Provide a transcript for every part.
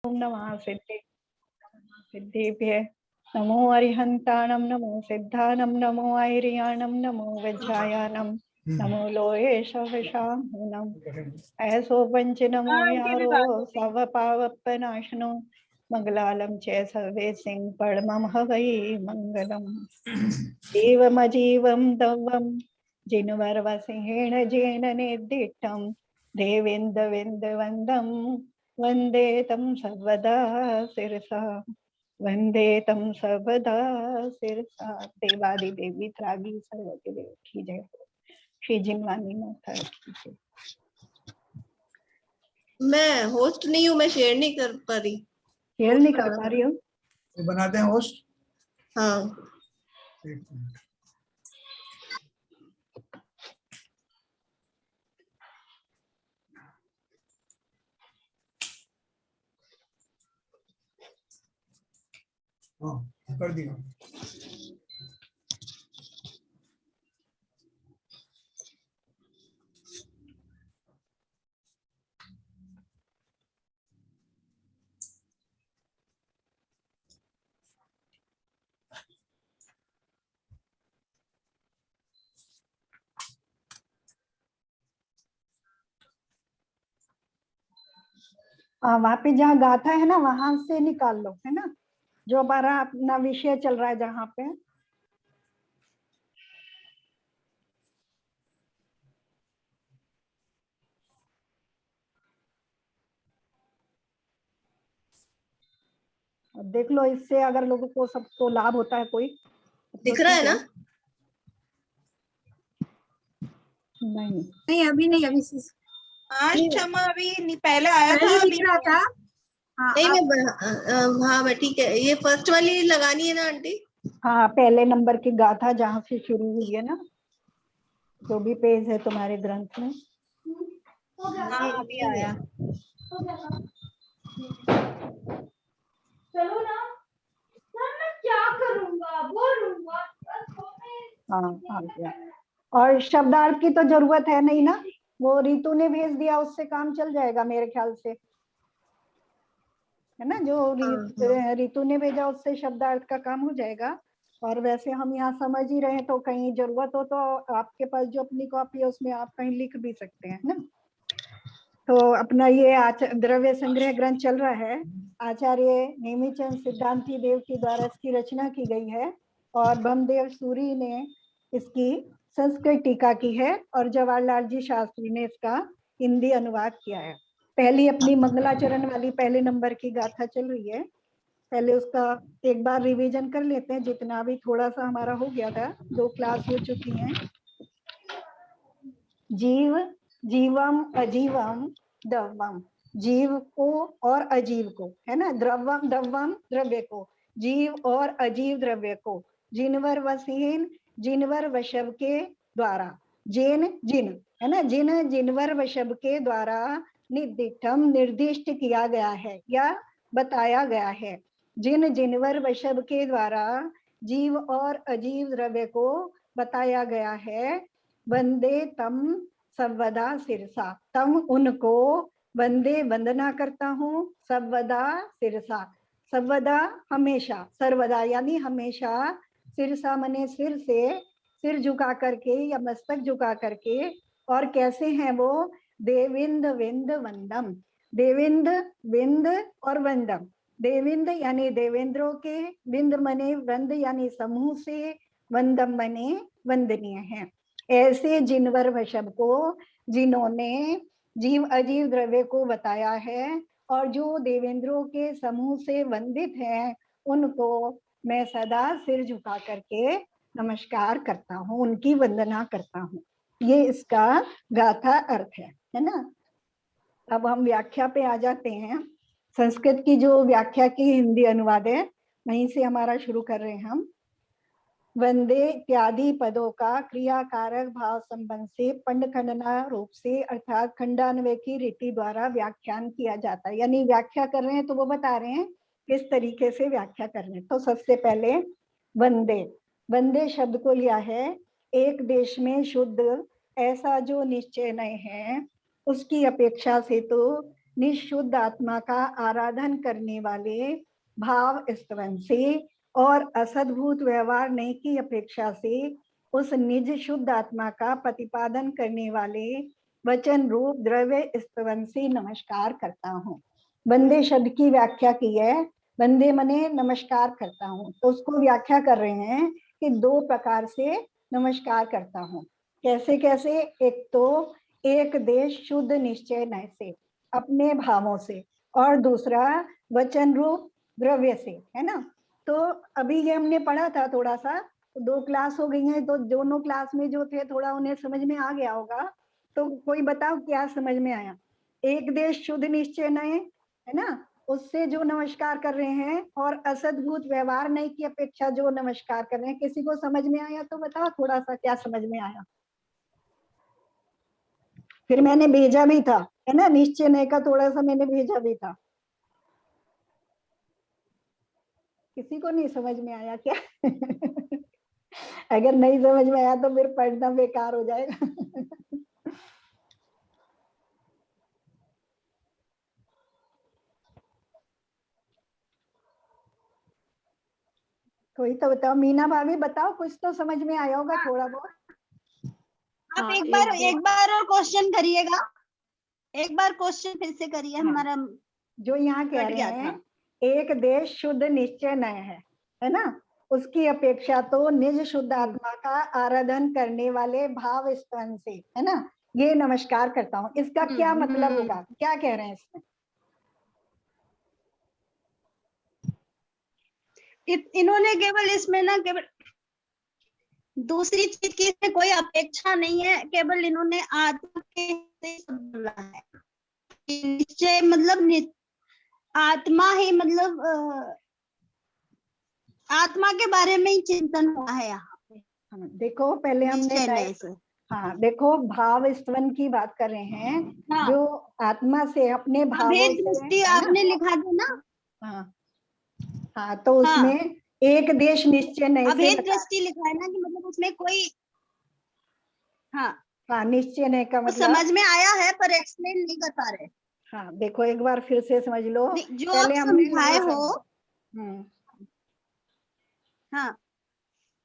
ओम नमः सिद्धेभ्य नमो अरिहंताणं नमो सिद्धानं नमो ऐरियाणं नमो वज्रायाणं नमो लोये शवशाहूनं ऐसो पंच नमो यारो सव पावपनाशनो मंगलालम च सर्वे सिंह परमं हवै मंगलम देवमजीवं दवं जिनवर्वसिंहेण जेन निर्दिष्टं देवेन्द्रविन्दवन्दं वन्दे तं सर्वदा शिरसा वन्दे तं सर्वदा शिरसा। देवादि देवी त्रागी सर्वके देव की जय हो। श्री जिनवानी माता की जय। मैं होस्ट नहीं हूँ, मैं शेयर नहीं कर पा रही। शेयर नहीं कर पा रही हूँ। बनाते हैं होस्ट। हाँ कर दिया। वहाँ पे जहाँ गाथा है ना वहां से निकाल लो, है ना, जो हमारा अपना विषय चल रहा है जहाँ पे। देख लो, इससे अगर लोगों को सबको लाभ होता है कोई तो दिख रहा है ना? नहीं अभी नहीं, अभी क्षमा, अभी पहले आया था, पहले अभी दिख रहा था। हाँ, नहीं मैं ठीक है। ये फर्स्ट वाली लगानी है ना आंटी? हाँ, पहले नंबर की गाथा जहाँ से शुरू हुई है ना, जो भी पेज है तुम्हारे ग्रंथ में। हाँ अभी आया। चलो ना सर, मैं क्या करूंगा, बोलूंगा। हाँ आ गया। और शब्दार्थ की तो जरूरत है नहीं ना, वो रितु ने भेज दिया, उससे काम चल जाएगा मेरे ख्याल से, है ना। जो रितु ने भेजा उससे शब्दार्थ का काम हो जाएगा। और वैसे हम यहाँ समझ ही रहे हैं, तो कहीं जरूरत हो तो आपके पास जो अपनी कॉपी है उसमें आप कहीं लिख भी सकते हैं ना। तो अपना ये द्रव्य संग्रह ग्रंथ चल रहा है। आचार्य नेमिचंद सिद्धांति देव के द्वारा इसकी रचना की गई है और ब्रह्मदेव सूरी ने इसकी संस्कृत टीका की है और जवाहरलाल जी शास्त्री ने इसका हिंदी अनुवाद किया है। पहली अपनी मंगलाचरण वाली पहले नंबर की गाथा चल रही है। पहले उसका एक बार रिवीजन कर लेते हैं, जितना भी थोड़ा सा हमारा हो गया था, 2 क्लास हो चुकी हैं। जीव, जीवम, अजीवम, द्रवम। जीव को और अजीव को, है ना, द्रवम द्रवम द्रव्य को, जीव और अजीव द्रव्य को, जिनवर वसीन जिनवर वशब के द्वारा, जिन जिन, है ना, जिन जिनवर वशब के द्वारा निर्दिष्टम निर्दिष्ट किया गया है या बताया गया है। जिन जिनवर वशब के द्वारा जीव और अजीव द्रव्य को बताया गया है। वंदे तम सर्वदा सिरसा, तम उनको, वंदे वंदना करता हूँ, सर्वदा सिरसा, सर्वदा हमेशा, सर्वदा यानी हमेशा, सिरसा मने सिर से, सिर झुका करके या मस्तक झुका करके। और कैसे हैं वो? देविंद विंद वंदम, देविंद विंद और वंदम। देविंद यानी देवेंद्रों के, विंद मने वंद यानी समूह से, वंदम मने वंदनीय है। ऐसे जिनवर वशब को, जिन्होंने जीव अजीव द्रव्य को बताया है और जो देवेंद्रों के समूह से वंदित हैं, उनको मैं सदा सिर झुका करके नमस्कार करता हूँ, उनकी वंदना करता हूँ। ये इसका गाथा अर्थ है ना। अब हम व्याख्या पे आ जाते हैं। संस्कृत की जो व्याख्या की हिंदी अनुवाद है, वहीं से हमारा शुरू कर रहे हैं हम। वंदे इत्यादि पदों का क्रियाकारक भाव संबंध से पंडखंडना रूप से अर्थात खंडान्वय की रीति द्वारा व्याख्यान किया जाता है। यानी व्याख्या कर रहे हैं तो वो बता रहे हैं किस तरीके से व्याख्या करने। तो सबसे पहले वंदे, वंदे शब्द को लिया है एक देश में शुद्ध ऐसा जो निश्चय नहीं है, उसकी अपेक्षा से तो निशुद्ध आत्मा का आराधन करने वाले भाव स्तवन से और असद्भूत व्यवहार नहीं की अपेक्षा से उस निज शुद्ध आत्मा का प्रतिपादन करने वाले वचन रूप द्रव्य स्तवन से नमस्कार करता हूँ। वंदे शब्द की व्याख्या की है, वंदे मने नमस्कार करता हूँ, तो उसको व्याख्या कर रहे हैं कि दो प्रकार से नमस्कार करता हूँ। कैसे कैसे? एक तो एक देश शुद्ध निश्चय नय से, अपने भावों से, और दूसरा वचन रूप द्रव्य से, है ना। तो अभी ये हमने पढ़ा था थोड़ा सा, दो क्लास हो गई हैं, तो दोनों क्लास में जो थे थोड़ा उन्हें समझ में आ गया होगा। तो कोई बताओ क्या समझ में आया? एक देश शुद्ध निश्चय नय, है ना, उससे जो नमस्कार कर रहे हैं, और असद्भूत व्यवहार नहीं की अपेक्षा जो नमस्कार कर रहे हैं। किसी को समझ में आया तो बताओ थोड़ा सा क्या समझ में आया। फिर मैंने भेजा भी था, है ना, निश्चय नय का थोड़ा सा मैंने भेजा भी था। किसी को नहीं समझ में आया क्या? अगर नहीं समझ में आया तो फिर पढ़ना बेकार हो जाएगा। कोई तो बताओ, मीना भाभी बताओ, कुछ तो समझ में आया होगा थोड़ा बहुत। आप हाँ, एक बार और क्वेश्चन करिएगा, एक बार क्वेश्चन फिर से करिए। हाँ, हमारा जो यहाँ कह कट रहे गया हैं था। एक देश शुद्ध निश्चय नय है ना, उसकी अपेक्षा तो निज शुद्ध आत्मा का आराधन करने वाले भाव स्तवन से, है ना, ये नमस्कार करता हूँ। इसका क्या मतलब होगा, क्या कह रहे हैं इसमें? इन्होंने केवल इसमें ना, केवल दूसरी चीज की इसमें कोई अपेक्षा नहीं है, केवल इन्होंने आत्मा के से बोला है। निश्चय मतलब आत्मा ही, मतलब आत्मा के बारे में ही चिंतन हुआ है यहाँ पे। देखो पहले हमने हाँ देखो, भाव स्तवन की बात कर रहे हैं। हाँ, जो आत्मा से अपने भावों अभेद से, दृष्टि है ना? आपने लिखा था ना। हाँ हाँ, तो उसमें एक देश निश्चय नय से अभेद दृष्टि लिखा है ना, कि मतलब उसमें कोई, हाँ, निश्चय नय का मतलब समझ में आया है पर एक्सप्लेन नहीं कर पा रहे। हाँ देखो एक बार फिर से समझ लो। जो पहले आप हमने समझाए हो। हाँ,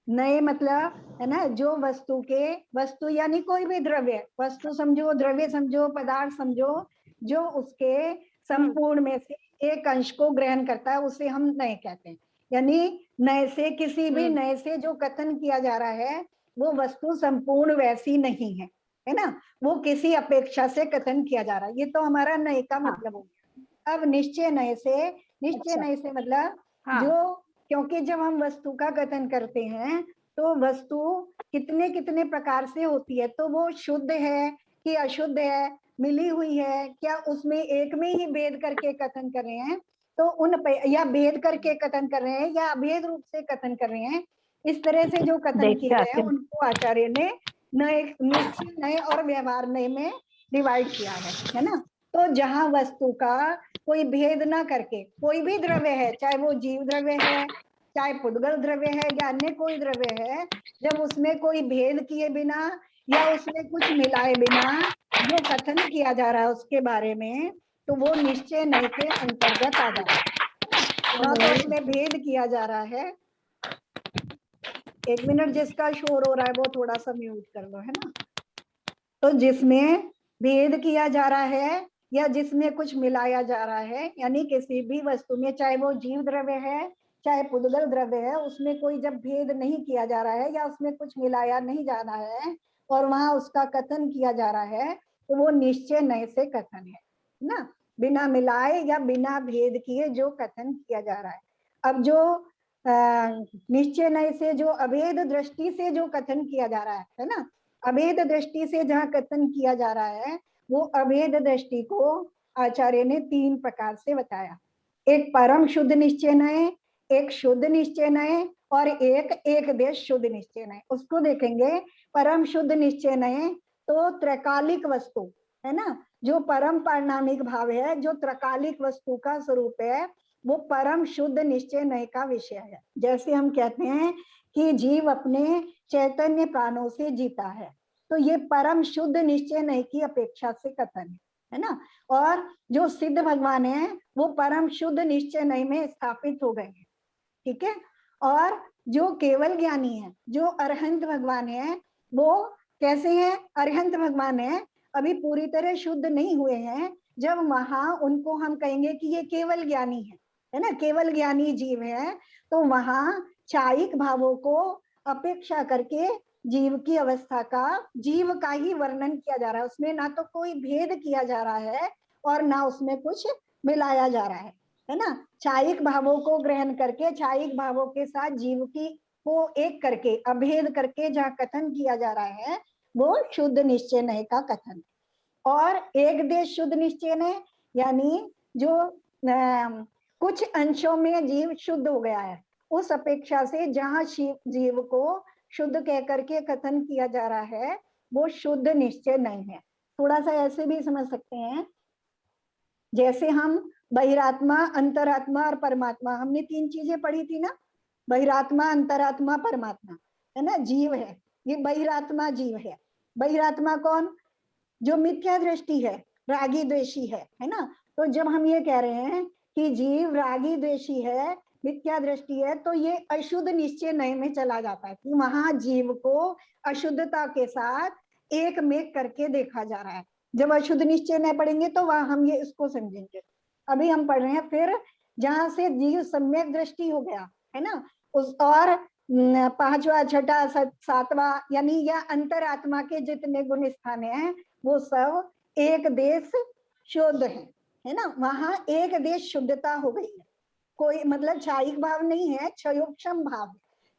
नए मतलब, है ना, जो वस्तु के, वस्तु यानी कोई भी द्रव्य, वस्तु समझो, द्रव्य समझो, पदार्थ समझो, जो उसके संपूर्ण में से एक अंश को ग्रहण करता है, उसे हम नए कहते हैं। यानी नए से, किसी भी नए से जो कथन किया जा रहा है वो वस्तु संपूर्ण वैसी नहीं है ना, वो किसी अपेक्षा से कथन किया जा रहा है। ये तो हमारा नए का मतलब हो गया। अब निश्चय नए से, निश्चय नए से मतलब जो, क्योंकि जब हम वस्तु का कथन करते हैं तो वस्तु कितने कितने प्रकार से होती है, तो वो शुद्ध है कि अशुद्ध है, मिली हुई है, क्या उसमें एक में ही भेद करके कथन कर रहे हैं, तो उन या भेद करके कथन कर रहे हैं या अभेद रूप से कथन कर रहे हैं, इस तरह से जो कथन किए गए हैं उनको आचार्य ने नए, निश्चय नए और व्यवहार नए में डिवाइड किया है ना। तो जहां वस्तु का कोई भेद ना करके, कोई भी द्रव्य है, चाहे वो जीव द्रव्य है, चाहे पुद्गल द्रव्य है या अन्य कोई द्रव्य है, जब उसमें कोई भेद किए बिना या उसमें कुछ मिलाए बिना जो कथन किया जा रहा है उसके बारे में, तो वो निश्चय नय के अंतर्गत आ जाता है ना। तो उसमें भेद किया जा रहा है। एक मिनट, जिसका शोर हो रहा है वो थोड़ा सा म्यूट कर लो, है ना। तो जिसमें भेद किया जा रहा है या जिसमें कुछ मिलाया जा रहा है, यानी किसी भी वस्तु में, चाहे वो जीव द्रव्य है चाहे पुद्गल द्रव्य है, उसमें कोई जब भेद नहीं किया जा रहा है या उसमें कुछ मिलाया नहीं जा रहा है और वहां उसका कथन किया जा रहा है, तो वो निश्चय नय से कथन है ना, बिना मिलाए या बिना भेद किए जो कथन किया जा रहा है। अब जो निश्चय नय से जो अभेद दृष्टि से जो कथन किया जा रहा है ना, अभेद दृष्टि से जहाँ कथन किया जा रहा है, वो अभेद दृष्टि को आचार्य ने तीन प्रकार से बताया। एक परम शुद्ध निश्चय नय, एक शुद्ध निश्चय नय और एक देश शुद्ध निश्चय नय। उसको देखेंगे। परम शुद्ध निश्चय नय तो त्रैकालिक वस्तु, है ना, जो परम पारणामिक भाव है, जो त्रैकालिक वस्तु का स्वरूप है, वो परम शुद्ध निश्चय नय का विषय है। जैसे हम कहते हैं कि जीव अपने चैतन्य प्राणों से जीता है, तो ये परम शुद्ध निश्चय नय की अपेक्षा से कथन है ना। और जो सिद्ध भगवान है वो परम शुद्ध निश्चय नय में स्थापित हो गए हैं, ठीक है। और जो केवल ज्ञानी है, जो अरहंत भगवान है, वो कैसे हैं? अरहंत भगवान है, अभी पूरी तरह शुद्ध नहीं हुए हैं। जब वहां उनको हम कहेंगे कि ये केवल ज्ञानी है ना, केवल ज्ञानी जीव है, तो वहां चायिक भावों को अपेक्षा करके जीव की अवस्था का, जीव का ही वर्णन किया जा रहा है। उसमें ना तो कोई भेद किया जा रहा है और ना उसमें कुछ मिलाया जा रहा है ना। चायिक भावों को ग्रहण करके, चायिक भावों के साथ जीव की को एक करके, अभेद करके जहाँ कथन किया जा रहा है वो शुद्ध निश्चय नय का कथन। और एक देश शुद्ध निश्चय नय यानी जो कुछ अंशों में जीव शुद्ध हो गया है, उस अपेक्षा से जहाँ जीव को शुद्ध कह करके कथन किया जा रहा है वो शुद्ध निश्चय नहीं है। थोड़ा सा ऐसे भी समझ सकते हैं, जैसे हम बहिरात्मा, अंतरात्मा और परमात्मा, हमने 3 चीजें पढ़ी थी ना, बहिरात्मा, अंतरात्मा, परमात्मा, है ना। जीव है, ये बहिरात्मा जीव है। बहिरात्मा कौन? जो मिथ्या दृष्टि है, रागी द्वेषी है ना। तो जब हम ये कह रहे हैं कि जीव रागी द्वेषी है, मिथ्या दृष्टि है, तो ये अशुद्ध निश्चय नय में चला जाता है कि वहां जीव को अशुद्धता के साथ एक में करके देखा जा रहा है। जब अशुद्ध निश्चय नय पढ़ेंगे तो वहां हम ये इसको समझेंगे। अभी हम पढ़ रहे हैं फिर जहां से जीव सम्यक दृष्टि हो गया है ना, उस और 5वां, 6वां, 7वां यानी या अंतरात्मा के जितने गुण स्थान हैं वो सब एक देश शुद्ध है ना। वहां एक देश शुद्धता हो गई है, कोई मतलब क्षयिक भाव नहीं है, क्षयोक्षम भाव।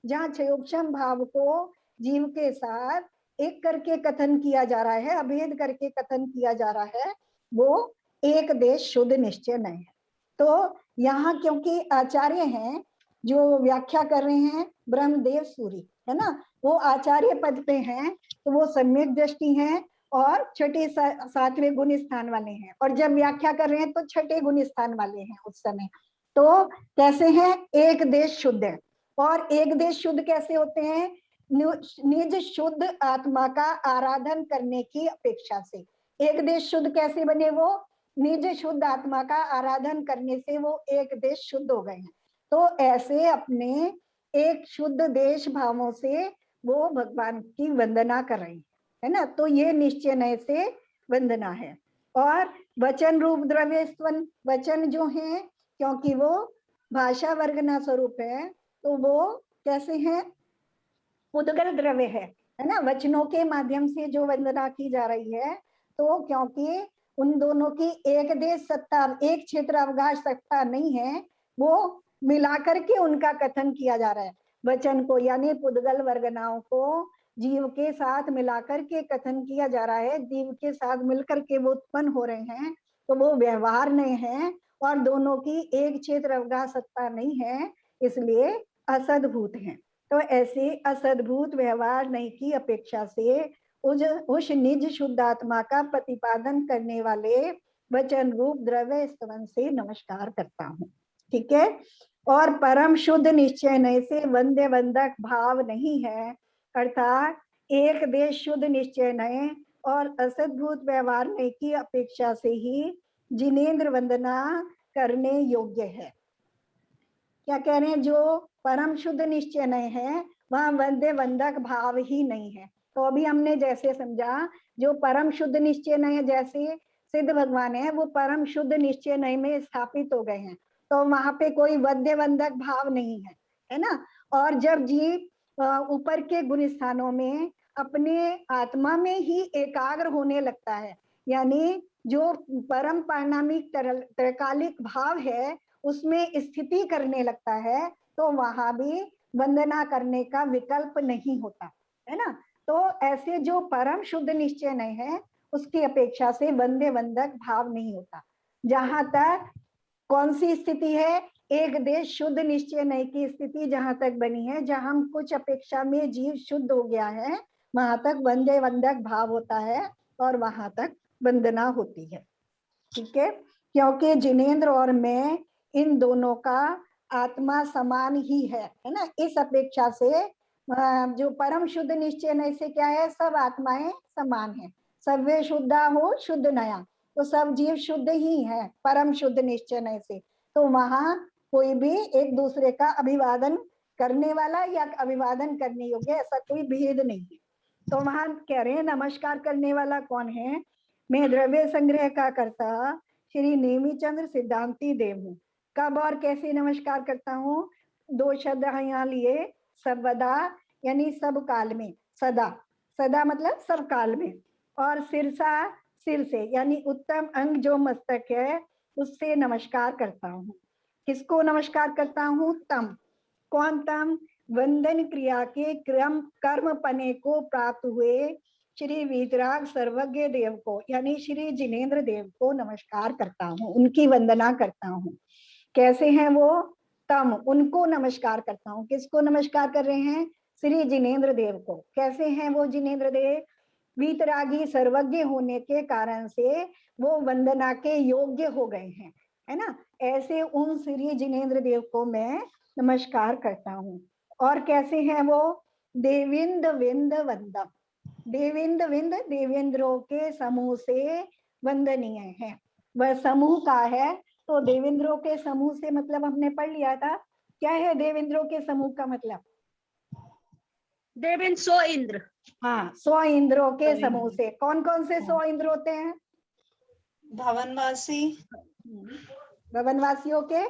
जहाँ क्षयोक्षम भाव को जीव के साथ एक करके कथन किया जा रहा है, अभेद करके कथन किया जा रहा है, वो एक देश शुद्ध निश्चय नहीं है। तो यहाँ क्योंकि आचार्य हैं जो व्याख्या कर रहे हैं, ब्रह्मदेव सूरी है ना, वो आचार्य पद पे हैं, तो वो सम्यक दृष्टि हैं और 6ठे 7वें गुण स्थान वाले हैं। और जब व्याख्या कर रहे हैं तो 6ठे गुण स्थान वाले हैं उस समय। तो कैसे हैं? एक देश शुद्ध है। और एक देश शुद्ध कैसे होते हैं? निज शुद्ध आत्मा का आराधन करने की अपेक्षा से। एक देश शुद्ध कैसे बने? वो निज शुद्ध आत्मा का आराधन करने से वो एक देश शुद्ध हो गए हैं। तो ऐसे अपने एक शुद्ध देश भावों से वो भगवान की वंदना कर रहे हैं, है ना। तो ये निश्चय नय से वंदना है। और वचन रूप द्रव्य स्वन, वचन जो है क्योंकि वो भाषा वर्गना स्वरूप है, तो वो कैसे हैं? उद्गल द्रव्य है ना। वचनों के माध्यम से जो वंदना की जा रही है, तो क्योंकि उन दोनों की एक देश सत्ता, एक क्षेत्र अवकाश सत्ता नहीं है, वो मिलाकर के उनका कथन किया जा रहा है। वचन को यानी पुद्गल वर्गनाओं को जीव के साथ मिलाकर के कथन किया जा रहा है। जीव के साथ मिलकर के वो उत्पन्न हो रहे हैं, तो वो व्यवहार नहीं है और दोनों की एक क्षेत्र अवकाश सत्ता नहीं है, इसलिए असद्भूत हैं। तो ऐसे असद्भूत व्यवहार नहीं की अपेक्षा से उस निज शुद्ध आत्मा का प्रतिपादन करने वाले वचन रूप द्रव्य स्तवन से नमस्कार करता हूँ, ठीक है। और परम शुद्ध निश्चय नय से वंद्य वंदक भाव नहीं है, अर्थात एक देश शुद्ध निश्चय नय और असद्भूत व्यवहार नहीं की अपेक्षा से ही जिनेन्द्र वंदना करने योग्य है। क्या कह रहे हैं? जो परम शुद्ध निश्चय नय है वहां वंद्य वंदक भाव ही नहीं है। तो अभी हमने जैसे समझा, जो परम शुद्ध निश्चय नय है, जैसे सिद्ध भगवान है वो परम शुद्ध निश्चय नय में स्थापित हो गए हैं, तो वहां पे कोई वद्य वंदक भाव नहीं है ना। और जब जीव ऊपर के गुण स्थानों में अपने आत्मा में ही एकाग्र होने लगता है, यानी जो परम पारणामिक त्रैकालिक भाव है उसमें स्थिति करने लगता है, तो वहां भी वंदना करने का विकल्प नहीं होता, है ना। तो ऐसे जो परम शुद्ध निश्चय नहीं है उसकी अपेक्षा से वंदे वंदक भाव नहीं होता। जहां तक कौन सी स्थिति है? एक देश शुद्ध निश्चय नहीं की स्थिति जहां तक बनी है, जहां हम कुछ अपेक्षा में जीव शुद्ध हो गया है, वहां तक वंदे वंदक भाव होता है और वहां तक वंदना होती है, ठीक है। क्योंकि जिनेन्द्र और मैं, इन दोनों का आत्मा समान ही है ना। इस अपेक्षा से जो परम शुद्ध निश्चय नय से क्या है? सब आत्माएं समान है। सव्य शुद्धा हो शुद्ध नया, तो सब जीव शुद्ध ही है, परम शुद्ध निश्चय से। तो वहां कोई भी एक दूसरे का अभिवादन करने वाला या अभिवादन करने योग्य ऐसा कोई भेद नहीं है। तो वहां कह रहे हैं नमस्कार करने वाला कौन है? मैं द्रव्य संग्रह का कर्ता श्री नेमीचंद्र सिद्धांती देव हूँ। कब और कैसे नमस्कार करता हूँ? दो शब्द यहाँ लिए, सर्वदा यानी सब काल में, सदा, सदा मतलब सब काल में, और सिरसा सिर से यानी उत्तम अंग जो मस्तक है उससे नमस्कार करता हूँ। किसको नमस्कार करता हूँ? तम। कौन तम? वंदन क्रिया के क्रम कर्म पने को प्राप्त हुए श्री वीतराग सर्वज्ञ देव को यानी श्री जिनेन्द्र देव को नमस्कार करता हूँ, उनकी वंदना करता हूँ। कैसे हैं वो? तम, उनको नमस्कार करता हूँ। किसको नमस्कार कर रहे हैं? श्री जिनेन्द्र देव को। कैसे हैं वो जिनेन्द्र देव? वीतरागी सर्वज्ञ होने के कारण से वो वंदना के योग्य हो गए हैं, है ना। ऐसे उन श्री जिनेन्द्र देव को मैं नमस्कार करता हूँ। और कैसे हैं वो? देविंद विंद वंदम, देविंद विंद देवेंद्रों के समूह से वंदनीय है। वह समूह का है, तो देवेंद्रों के समूह से मतलब हमने पढ़ लिया था। क्या है देवेंद्रों के समूह का मतलब? देवेंद्र 100 इंद्र। हाँ, 100 इंद्रों के समूह से। कौन कौन से 100 इंद्र होते हैं? भवनवासी, भवनवासियों के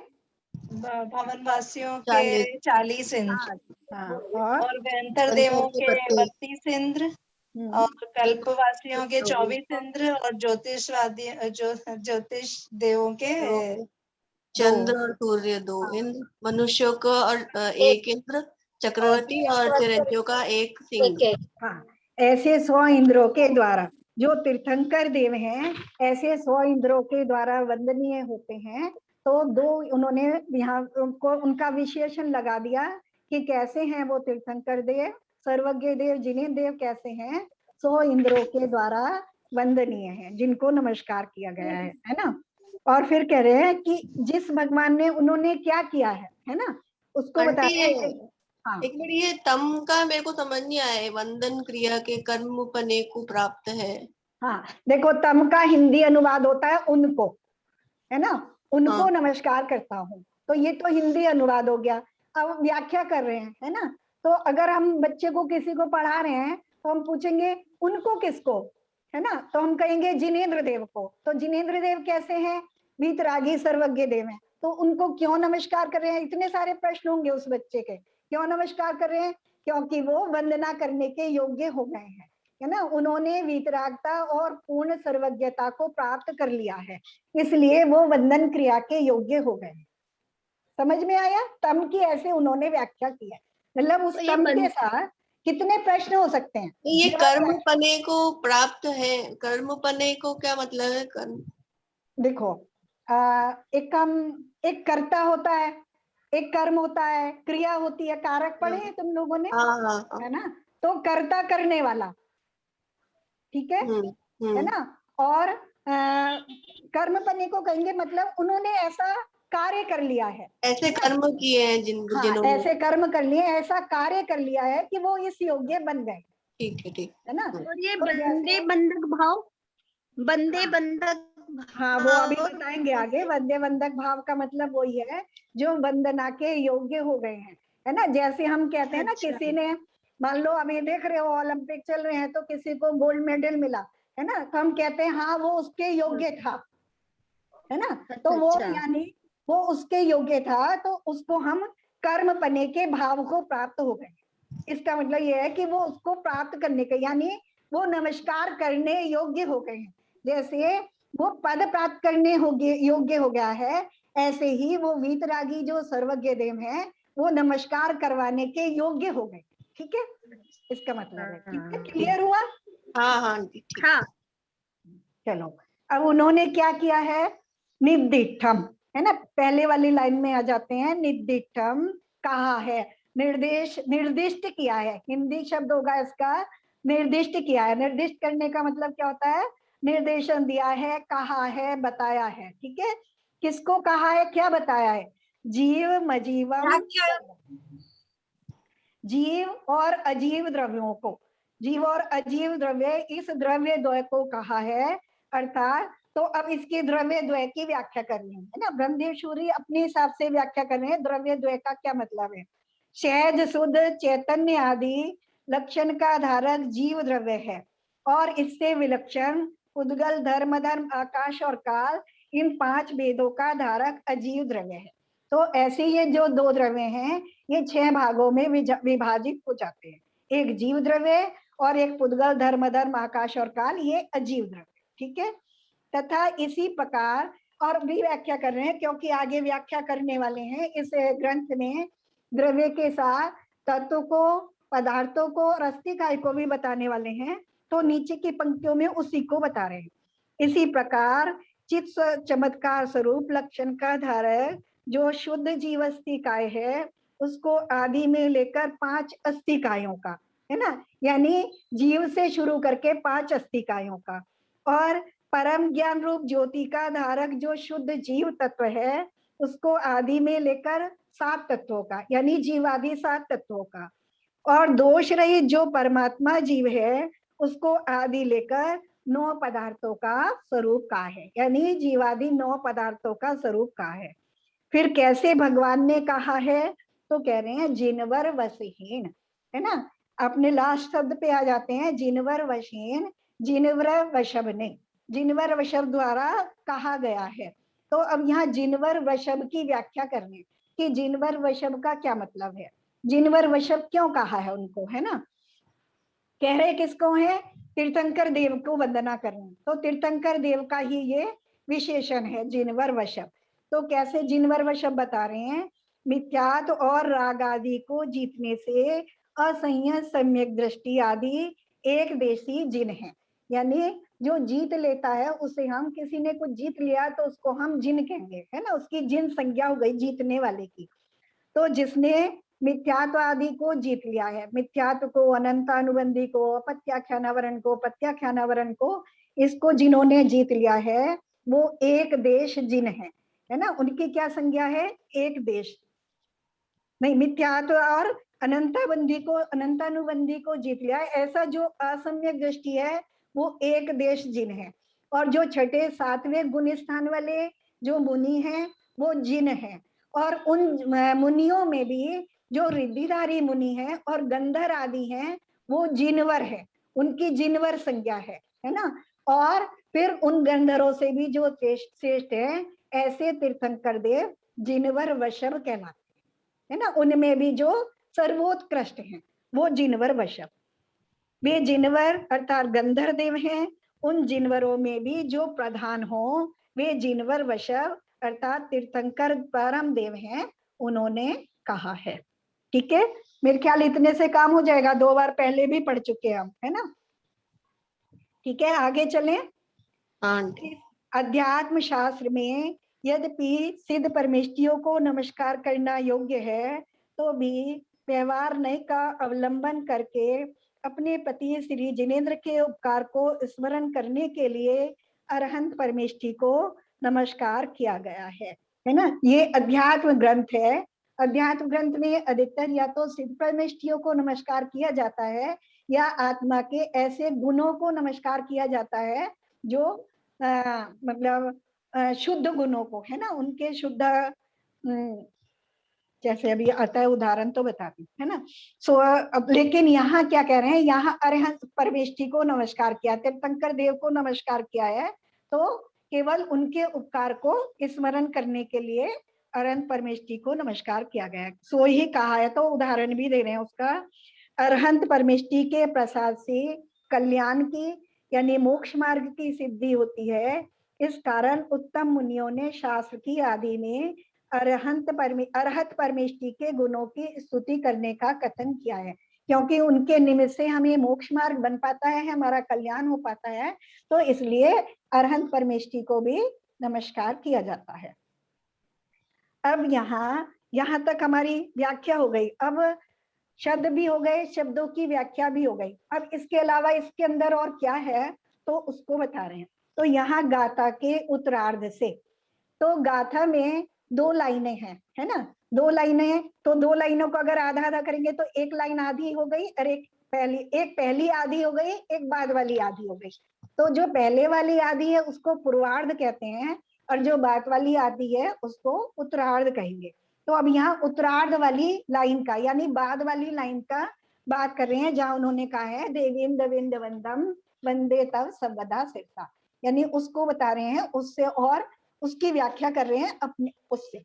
भवनवासियों के 40 इंद्र, हाँ, और व्यंतर देवों के 32 इंद्र, और कल्पवासियों के 24 इंद्र, और ज्योतिष देवों के चंद्र और सूर्य 2 इंद्र, मनुष्यों को और 1 इंद्र, चक्रवर्ती और चिरंजीव का 1 सिंह। हाँ, ऐसे 100 इंद्रों के द्वारा जो तीर्थंकर देव हैं, ऐसे 100 इंद्रों के द्वारा वंदनीय होते हैं। तो दो उन्होंने यहाँ उनको उनका विशेषण लगा दिया कि कैसे हैं वो तीर्थंकर देव, सर्वज्ञ देव, जिनेन्द्र देव कैसे हैं? 100 इंद्रों के द्वारा वंदनीय हैं, जिनको नमस्कार किया गया है ना। और फिर कह रहे हैं कि जिस भगवान ने उन्होंने क्या किया है ना, उसको बता रहे हैं। हाँ, एक मिनट, ये तम का मेरे को समझ नहीं आया है। वंदन क्रिया के कर्म पने को प्राप्त है। हाँ, देखो तम का हिंदी अनुवाद होता है उनको, है ना, उनको हाँ। नमस्कार करता हूँ। तो ये तो हिंदी अनुवाद हो गया। अब व्याख्या कर रहे हैं, है ना। तो अगर हम बच्चे को किसी को पढ़ा रहे हैं तो हम पूछेंगे उनको किसको, है ना। तो हम कहेंगे जिनेन्द्र देव को। तो जिनेन्द्र देव कैसे हैं? वीतरागी सर्वज्ञ देव हैं। तो उनको क्यों नमस्कार कर रहे हैं? इतने सारे प्रश्न होंगे उस बच्चे के। क्यों नमस्कार कर रहे हैं? क्योंकि वो वंदना करने के योग्य हो गए हैं, है ना। उन्होंने वीतरागता और पूर्ण सर्वज्ञता को प्राप्त कर लिया है, इसलिए वो वंदन क्रिया के योग्य हो गए। समझ में आया? तम की ऐसे उन्होंने व्याख्या की है। मतलब उस तम के साथ कितने प्रश्न हो सकते हैं? तो ये कर्म पने को प्राप्त है, कर्म पने को क्या मतलब है? कर्म, देखो, एक कर्ता होता है, एक कर्म होता है, क्रिया होती है, कारक पढ़े हैं तुम लोगों ने, हाँ। है ना। तो कर्ता करने वाला, ठीक है ना। और कर्म पने को कहेंगे मतलब उन्होंने ऐसा कार्य कर लिया है, ऐसे कर्म किए हैं जिन्होंने, ऐसे कर्म कर लिए, ऐसा कार्य कर लिया है कि वो इस योग्य बन गए। ठीक है ना। और ये तो बंदे बंधक भाव, बंदे बंधक, हाँ, वो अभी बताएंगे आगे। वंदे बंधक भाव का मतलब वही है जो वंदना के योग्य हो गए हैं, है ना। जैसे हम कहते हैं ना, किसी ने मान लो अभी देख रहे हो ओलंपिक चल रहे हैं तो किसी को गोल्ड मेडल मिला, है ना, तो हम कहते हैं हाँ वो उसके योग्य था, है ना। तो वो यानी वो उसके योग्य था, तो उसको हम कर्म पने के भाव को प्राप्त हो गए। इसका मतलब ये है कि वो उसको प्राप्त करने के यानी वो नमस्कार करने योग्य हो गए हैं। जैसे वो पद प्राप्त करने योग्य हो गया है, ऐसे ही वो वीतरागी जो सर्वज्ञ देव हैं वो नमस्कार करवाने के योग्य हो गए। ठीक है, इसका मतलब है। ठीक है, क्लियर हुआ? हाँ। चलो, अब उन्होंने क्या किया है? निर्दिष्टम, है ना, पहले वाली लाइन में आ जाते हैं। निर्दिष्टम कहा है, निर्दिष्ट किया है। हिंदी शब्द होगा इसका, निर्दिष्ट किया है। निर्दिष्ट करने का मतलब क्या होता है? निर्देशन दिया है, कहा है, बताया है। ठीक है, किसको कहा है, क्या बताया है? जीव मजीवम, जीव और अजीव द्रव्यों को, जीव और अजीव द्रव्य, इस द्रव्य द्वय को कहा है। अर्थात तो अब इसकी द्रव्य द्वय की व्याख्या करनी है ना। ब्रह्मदेव सूर्य अपने हिसाब से व्याख्या कर रहे हैं द्रव्य द्वय का क्या मतलब है। सहज शुद्ध चैतन्य आदि लक्षण का धारक जीव द्रव्य है और इससे विलक्षण उद्गल धर्म धर्म आकाश और काल इन 5 वेदों का धारक अजीव द्रव्य है। तो ऐसे ये जो 2 द्रव्य हैं ये 6 भागों में विभाजित हो जाते हैं, एक जीव द्रव्य और एक पुद्गल धर्म धर्म आकाश और काल, ये अजीव द्रव्य। ठीक है। तथा इसी प्रकार और भी व्याख्या कर रहे हैं क्योंकि आगे व्याख्या करने वाले हैं इस ग्रंथ में द्रव्य के साथ तत्व को, पदार्थों को और अस्थिकाय को भी बताने वाले हैं। तो नीचे की पंक्तियों में उसी को बता रहे हैं। इसी प्रकार चित चमत्कार स्वरूप लक्षण का धारक जो शुद्ध जीव अस्थिकाय है उसको आदि में लेकर 5 अस्थिकायों का, है ना, यानी जीव से शुरू करके 5 अस्थिकायों का, और परम ज्ञान रूप ज्योति का धारक जो शुद्ध जीव तत्व है उसको आदि में लेकर 7 तत्वों का, यानी जीवादि 7 तत्वों का, और दोष रहित जो परमात्मा जीव है उसको आदि लेकर 9 पदार्थों का स्वरूप का है, यानी जीवादि 9 पदार्थों का स्वरूप का है। फिर कैसे भगवान ने कहा है तो कह रहे हैं जिनवर वशहीन, है ना। अपने लास्ट शब्द पे आ जाते हैं जिनवर वशहीन, जिनवर वशब ने, जिनवर वशब द्वारा कहा गया है। तो अब यहाँ जिनवर वशब की व्याख्या करनी कि जिनवर वशब का क्या मतलब है, जिनवर वशब क्यों कहा है उनको, है ना। कह रहे किसको है, तीर्थंकर देव को वंदना करनी, तो तीर्थंकर देव का ही ये विशेषण है जिनवर वशब। तो कैसे जिनवर वशब बता रहे हैं, मिथ्यात्व और राग आदि को जीतने से असंयत सम्यक दृष्टि आदि एक देशी जिन है, यानी जो जीत लेता है उसे हम, किसी ने कुछ जीत लिया तो उसको हम जिन कहेंगे, है ना, उसकी जिन संज्ञा हो गई जीतने वाले की। तो जिसने मिथ्यात्व आदि को जीत लिया है, मिथ्यात्व को, अनंतानुबंधी को, अपत्याख्यानावरण को, प्रत्याख्यानावरण को, इसको जिन्होंने जीत लिया है वो एक देश जिन है ना। उनकी क्या संज्ञा है, एक देश नहीं, मिथ्यात्व और अनंताबंधी को, अनंतानुबंधी को जीत लिया है, ऐसा जो असम्यक दृष्टि है वो एक देश जिन है। और जो छठे 7वें गुण स्थान वाले जो मुनि हैं वो जिन है, और उन मुनियों में भी जो रिद्धिधारी मुनि हैं और गंधर आदि हैं वो जिनवर है, उनकी जिनवर संज्ञा है ना। और फिर उन गंधरों से भी जो श्रेष्ठ है ऐसे तीर्थंकर देव जिनवर वशब कहलाते है ना। उनमें भी जो सर्वोत्कृष्ट हैं वो जिनवर वशब, वे जिनवर अर्थात गंधर देव हैं, उन जिनवरों में भी जो प्रधान हो वे जिनवर वशब अर्थात तीर्थंकर परम देव हैं, उन्होंने कहा है। ठीक है, मेरे ख्याल इतने से काम हो जाएगा, 2 बार पहले भी पढ़ चुके हम, है ना। ठीक है, आगे चलें। अध्यात्म शास्त्र में यद्यपि सिद्ध परमेष्टियों को नमस्कार करना योग्य है तो भी व्यवहार नय का अवलंबन करके अपने पति श्री जिनेन्द्र के उपकार को स्मरण करने के लिए अरहंत परमेष्टि को नमस्कार किया गया है ना। ये अध्यात्म ग्रंथ है। अध्यात्म ग्रंथ में अधिकतर या तो सिद्ध परमेष्टियों को नमस्कार किया जाता है या आत्मा के ऐसे गुणों को नमस्कार किया जाता है जो मतलब शुद्ध गुणों को, है ना, उनके शुद्ध, जैसे अभी आता है उदाहरण तो बताती है ना। सो अब लेकिन यहाँ क्या कह रहे हैं, यहाँ अरहंत परमेष्टि को नमस्कार किया, तीर्थंकर देव को नमस्कार किया है, तो केवल उनके उपकार को स्मरण करने के लिए अरहंत परमेष्टि को नमस्कार किया गया। सो ही कहा है, तो उदाहरण भी दे रहे हैं उसका। अरहंत परमेष्टि के प्रसाद से कल्याण की यानी मोक्ष मार्ग की सिद्धि होती है। इस कारण उत्तम मुनियों ने शास्त्र की आदि में अरहत परमेष्टि के गुणों की स्तुति करने का कथन किया है, क्योंकि उनके निमित्त से हमें मोक्ष मार्ग बन पाता है, हमारा कल्याण हो पाता है, तो इसलिए अरहंत परमेष्टि को भी नमस्कार किया जाता है। अब यहाँ तक हमारी व्याख्या हो गई। अब शब्द भी हो गए, शब्दों की व्याख्या भी हो गई। अब इसके अलावा इसके अंदर और क्या है तो उसको बता रहे हैं। तो यहाँ गाथा के उत्तरार्ध से, तो गाथा में 2 लाइनें हैं, है ना, 2 लाइनें हैं, तो 2 लाइनों को अगर आधा आधा करेंगे तो एक लाइन आधी हो गई और एक पहली आधी हो गई, एक बाद वाली आधी हो गई। तो जो पहले वाली आदि है उसको पूर्वार्ध कहते हैं, और जो बाद वाली आदि है उसको उत्तरार्ध कहेंगे। तो अब यहाँ उत्तरार्ध वाली लाइन का यानी बाद वाली लाइन का बात कर रहे हैं, जहां उन्होंने कहा है देवीम दविंद वंदम वंदे तव सर्वदा सिरसा, यानी उसको बता रहे हैं उससे, और उसकी व्याख्या कर रहे हैं अपने उससे।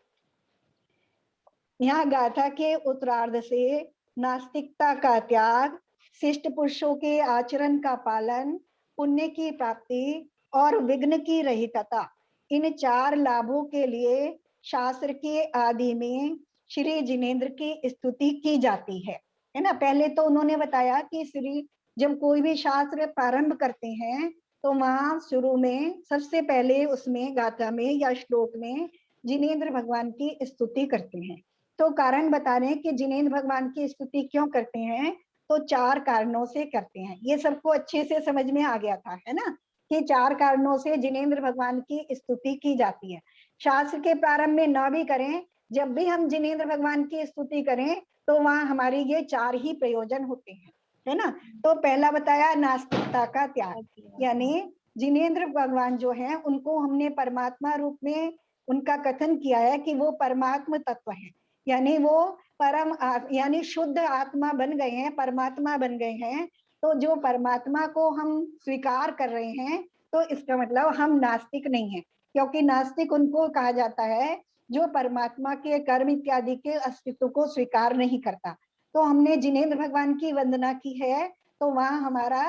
यहाँ गाथा के उत्तरार्ध से नास्तिकता का त्याग, शिष्ट पुरुषों के आचरण का पालन, पुण्य की प्राप्ति और विघ्न की रहितता, इन 4 लाभों के लिए शास्त्र के आदि में श्री जिनेंद्र की स्तुति की जाती है ना। पहले तो उन्होंने बताया कि श्री जब कोई भी शास्त्र प्रारंभ करते हैं तो वहां शुरू में सबसे पहले उसमें गाथा में या श्लोक में जिनेंद्र भगवान की स्तुति करते हैं। तो कारण बता रहे हैं कि जिनेंद्र भगवान की स्तुति क्यों करते हैं, तो 4 कारणों से करते हैं। ये सबको अच्छे से समझ में आ गया था, है ना, कि 4 कारणों से जिनेंद्र भगवान की स्तुति की जाती है। शास्त्र के प्रारंभ में न भी करें, जब भी हम जिनेंद्र भगवान की स्तुति करें तो वहां हमारी ये 4 ही प्रयोजन होते हैं, है ना। तो पहला बताया नास्तिकता का त्याग, यानी जिनेंद्र भगवान जो है उनको हमने परमात्मा रूप में उनका कथन किया है कि वो परमात्मा तत्व है, यानी वो परम यानी शुद्ध आत्मा बन गए हैं, परमात्मा बन गए हैं। तो जो परमात्मा को हम स्वीकार कर रहे हैं तो इसका मतलब हम नास्तिक नहीं है, क्योंकि नास्तिक उनको कहा जाता है जो परमात्मा के कर्म इत्यादि के अस्तित्व को स्वीकार नहीं करता। तो हमने जिनेंद्र भगवान की वंदना की है, तो वहां हमारा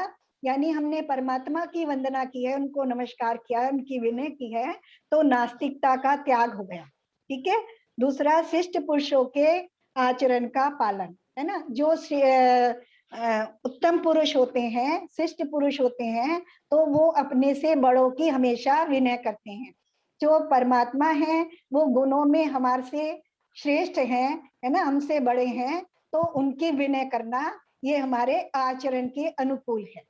यानी हमने परमात्मा की वंदना की है, उनको नमस्कार किया है, उनकी विनय की है, तो नास्तिकता का त्याग हो गया। ठीक है। दूसरा शिष्ट पुरुषों के आचरण का पालन, है ना। जो उत्तम पुरुष होते हैं, शिष्ट पुरुष होते हैं, तो वो अपने से बड़ों की हमेशा विनय करते हैं। जो परमात्मा है वो गुणों में हमारे से श्रेष्ठ हैं, है ना, हमसे बड़े हैं, तो उनकी विनय करना ये हमारे आचरण के अनुकूल है।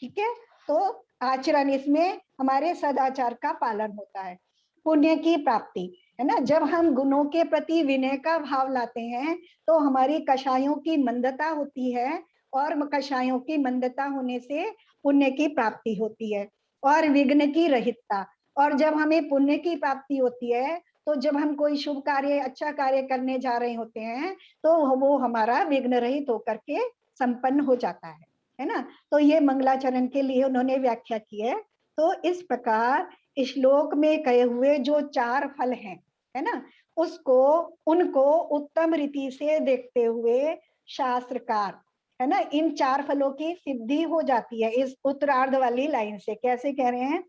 ठीक है। तो आचरण, इसमें हमारे सदाचार का पालन होता है। पुण्य की प्राप्ति, है ना, जब हम गुणों के प्रति विनय का भाव लाते हैं तो हमारी कषायों की मंदता होती है, और कषायों की मंदता होने से पुण्य की प्राप्ति होती है। और विघ्न की रहितता, और जब हमें पुण्य की प्राप्ति होती है तो जब हम कोई शुभ कार्य, अच्छा कार्य करने जा रहे होते हैं तो वो हमारा विघ्न रहित होकर के संपन्न हो जाता है ना। तो ये मंगलाचरण के लिए उन्होंने व्याख्या की है। तो इस प्रकार श्लोक में कहे हुए जो 4 फल हैं, है ना, उनको उत्तम रीति से देखते हुए शास्त्रकार, है ना, इन 4 फलों की सिद्धि हो जाती है इस उत्तरार्ध वाली लाइन से। कैसे कह रहे हैं,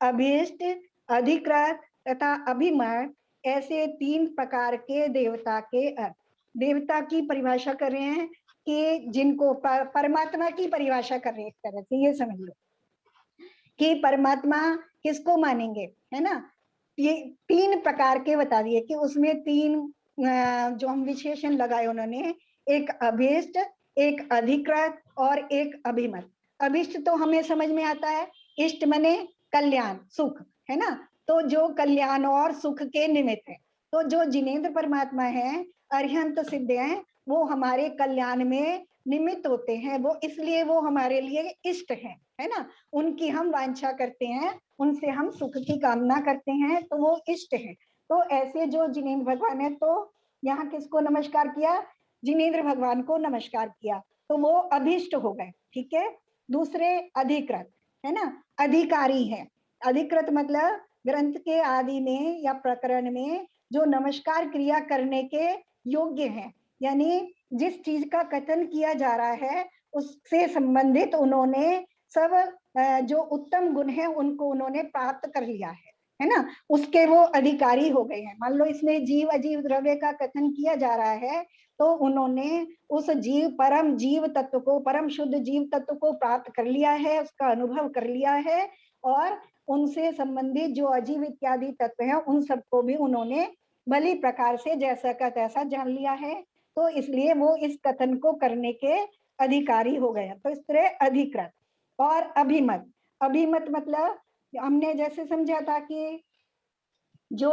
अभीष्ट, अधिकृत तथा अभिमत, ऐसे 3 प्रकार के देवता के अर्थ। देवता की परिभाषा कर रहे हैं कि जिनको परमात्मा की परिभाषा कर रहे हैं, एक तरह से ये समझ लो कि परमात्मा किसको मानेंगे, है ना। ये 3 प्रकार के बता दिए कि उसमें 3 जो हम विशेषण लगाए उन्होंने, एक अभीष्ट, एक अधिकृत और एक अभिमत। अभीष्ट तो हमें समझ में आता है, इष्ट मने कल्याण, सुख, है ना, तो जो कल्याण और सुख के निमित्त है। तो जो जिनेंद्र परमात्मा है, अरिहंत सिद्ध हैं, वो हमारे कल्याण में निमित्त होते हैं, वो इसलिए वो हमारे लिए इष्ट हैं, है ना। उनकी हम वांछा करते हैं, उनसे हम सुख की कामना करते हैं, तो वो इष्ट हैं। तो ऐसे जो जिनेंद्र भगवान है, तो यहाँ किसको नमस्कार किया, जिनेंद्र भगवान को नमस्कार किया, तो वो अभिष्ट हो गए। ठीक है। दूसरे अधिकृत, है ना, अधिकारी है। अधिकृत मतलब ग्रंथ के आदि में या प्रकरण में जो नमस्कार क्रिया करने के योग्य हैं, यानी जिस चीज का कथन किया जा रहा है उससे संबंधित उन्होंने सब जो उत्तम गुण है उनको उन्होंने प्राप्त कर लिया है ना, उसके वो अधिकारी हो गए हैं। मान लो इसमें जीव अजीव द्रव्य का कथन किया जा रहा है, तो उन्होंने उस जीव, परम जीव तत्व को, परम शुद्ध जीव तत्व को प्राप्त कर लिया है, उसका अनुभव कर लिया है, और उनसे संबंधित जो अजीव इत्यादि तत्व हैं उन सबको भी उन्होंने भली प्रकार से जैसा का तैसा जान लिया है, तो इसलिए वो इस कथन को करने के अधिकारी हो गए। तो इस तरह अधिकृत और अभिमत। अभिमत मतलब हमने जैसे समझा था कि जो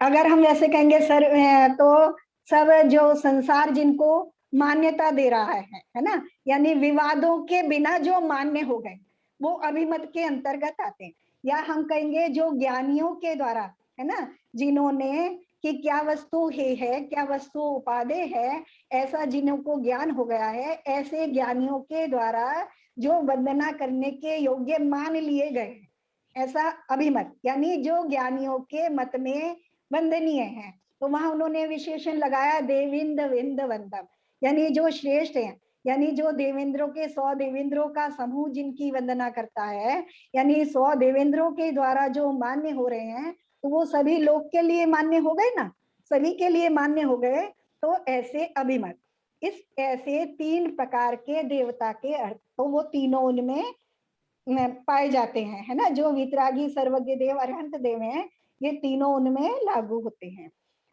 अगर हम वैसे कहेंगे सर, तो सब जो संसार जिनको मान्यता दे रहा है ना, यानी विवादों के बिना जो मान्य हो गए वो अभिमत के अंतर्गत आते हैं। या हम कहेंगे जो ज्ञानियों के द्वारा, है ना, जिन्होंने कि क्या वस्तु है क्या वस्तु उपादेय है, ऐसा जिन्हों को ज्ञान हो गया है, ऐसे ज्ञानियों के द्वारा जो वंदना करने के योग्य मान लिए गए हैं, ऐसा अभिमत, यानी जो ज्ञानियों के मत में वंदनीय है। तो वहां उन्होंने विशेषण लगाया देविंद विंद वंदम, यानी जो श्रेष्ठ है, यानी जो देवेंद्रों के 100 देवेंद्रों का समूह जिनकी वंदना करता है, यानी 100 देवेंद्रों के द्वारा जो मान्य हो रहे हैं, तो वो सभी लोग के लिए मान्य हो गए ना, सभी के लिए मान्य हो गए। तो ऐसे अभिमत, इस ऐसे 3 प्रकार के देवता के अर्थ, तो वो तीनों उनमें पाए जाते हैं, है ना, जो वितरागी सर्वज्ञ देव अरहंत देव हैं, ये तीनों उनमें लागू होते हैं।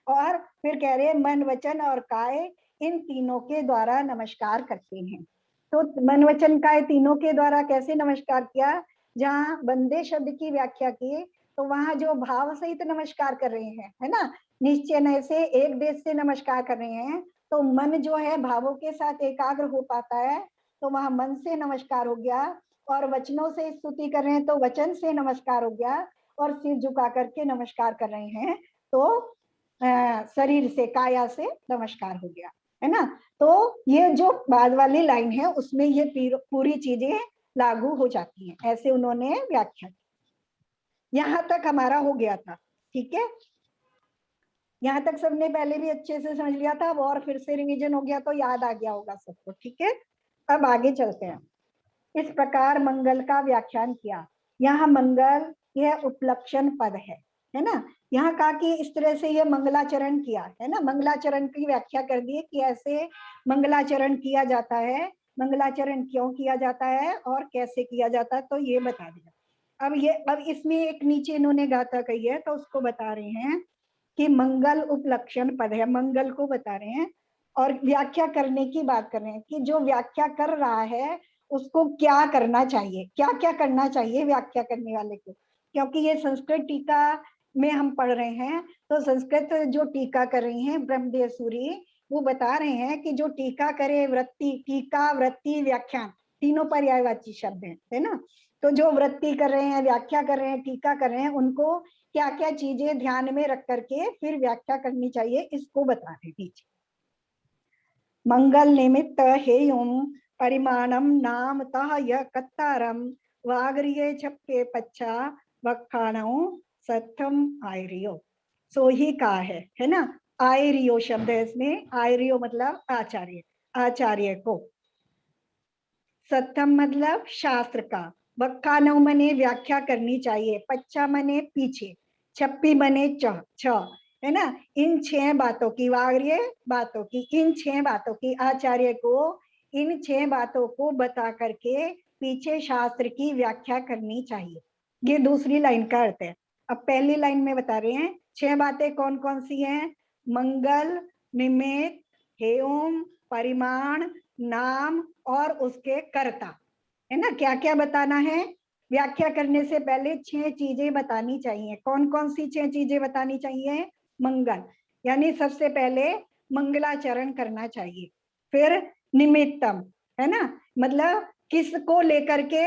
और फिर कह रहे मन वचन और काय इन तीनों के द्वारा नमस्कार करते हैं। तो मन वचन काय तीनों के द्वारा कैसे नमस्कार किया, जहाँ वंदे शब्द की व्याख्या की तो वहां जो भाव सहित नमस्कार कर रहे हैं, है ना, निश्चय से एक देश से नमस्कार कर रहे हैं, तो मन जो है भावों के साथ एकाग्र हो पाता है, तो वहां मन से नमस्कार हो गया। और वचनों से स्तुति कर रहे हैं तो वचन से नमस्कार हो गया, और सिर झुका करके नमस्कार कर रहे हैं तो शरीर से काया से नमस्कार हो गया, है ना। तो ये जो बाद वाली लाइन है उसमें ये पूरी चीजें लागू हो जाती हैं, ऐसे उन्होंने व्याख्या की। यहां तक हमारा हो गया था, ठीक है, यहाँ तक सबने पहले भी अच्छे से समझ लिया था, अब और फिर से रिवीजन हो गया तो याद आ गया होगा सबको, ठीक है। अब आगे चलते हैं। इस प्रकार मंगल का व्याख्यान किया। यहाँ मंगल यह उपलक्षण पद है ना, यहाँ कहा कि इस तरह से यह मंगलाचरण किया, है ना, मंगलाचरण की व्याख्या कर दी कि ऐसे मंगलाचरण किया जाता है, मंगलाचरण क्यों किया जाता है और कैसे किया जाता है, तो ये बता दिया। अब इसमें एक नीचे इन्होंने गाथा कही है तो उसको बता रहे हैं कि मंगल उपलक्षण पद है, मंगल को बता रहे हैं और व्याख्या करने की बात कर रहे हैं कि जो व्याख्या कर रहा है उसको क्या करना चाहिए, क्या क्या करना चाहिए व्याख्या करने वाले को। क्योंकि ये संस्कृत टीका में हम पढ़ रहे हैं, तो संस्कृत जो टीका कर रही हैं ब्रह्मदेव सूरी, वो बता रहे हैं कि जो टीका करे वृत्ति, टीका वृत्ति व्याख्यान तीनों पर्यायवाची शब्द हैं, है ना। तो जो वृत्ति कर रहे हैं, व्याख्या कर रहे हैं, टीका कर रहे हैं, उनको क्या क्या चीजें ध्यान में रख करके फिर व्याख्या करनी चाहिए, इसको बता रहे दीजिए। मंगल निमित्त हेयुम परिमाणम नाम तह यह कत्तारम वागरिये छप्पे पच्छा वखाणो सत्थम आयरियो। सो ही कहा है ना, आयरियो शब्द है इसमें, आयरियो मतलब आचार्य, आचार्य को, सत्थम मतलब शास्त्र का, वखाणो मने व्याख्या करनी चाहिए, पच्छा मने पीछे, छप्पी मने छ, है ना। इन 6 बातों की, वाग्य बातों की, इन 6 बातों की आचार्य को इन 6 बातों को बता करके पीछे शास्त्र की व्याख्या करनी चाहिए। ये दूसरी लाइन का अर्थ है। अब पहली लाइन में बता रहे हैं 6 बातें कौन कौन सी हैं, मंगल, निमित्त, हेयम, परिमाण, नाम और उसके कर्ता, है ना। क्या क्या बताना है, व्याख्या करने से पहले 6 चीजें बतानी चाहिए। कौन कौन सी 6 चीजें बतानी चाहिए, मंगल, यानी सबसे पहले मंगलाचरण करना चाहिए। फिर निमित्तम, है ना, मतलब किसको लेकर के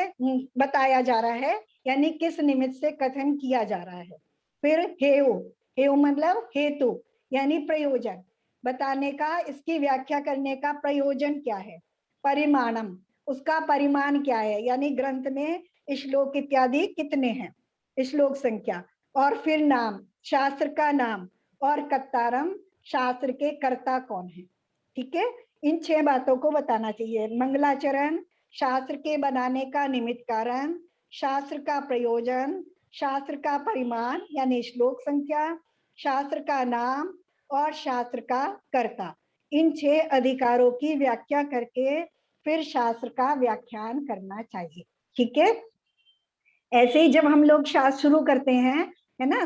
बताया जा रहा है, यानी किस निमित्त से कथन किया जा रहा है। फिर हेयु, हेयु मतलब हेतु, यानी प्रयोजन, बताने का, इसकी व्याख्या करने का प्रयोजन क्या है। परिमाणम, उसका परिमाण क्या है, यानी ग्रंथ में श्लोक इत्यादि कितने हैं, श्लोक संख्या। और फिर नाम, शास्त्र का नाम, और कत्तारम, शास्त्र के कर्ता कौन है, ठीक है। इन 6 बातों को बताना चाहिए। मंगलाचरण, शास्त्र के बनाने का निमित्त कारण, शास्त्र का प्रयोजन, शास्त्र का परिमाण यानी श्लोक संख्या, शास्त्र का नाम और शास्त्र का कर्ता, इन 6 अधिकारों की व्याख्या करके फिर शास्त्र का व्याख्यान करना चाहिए, ठीक है। ऐसे ही जब हम लोग शास्त्र शुरू करते हैं, है ना,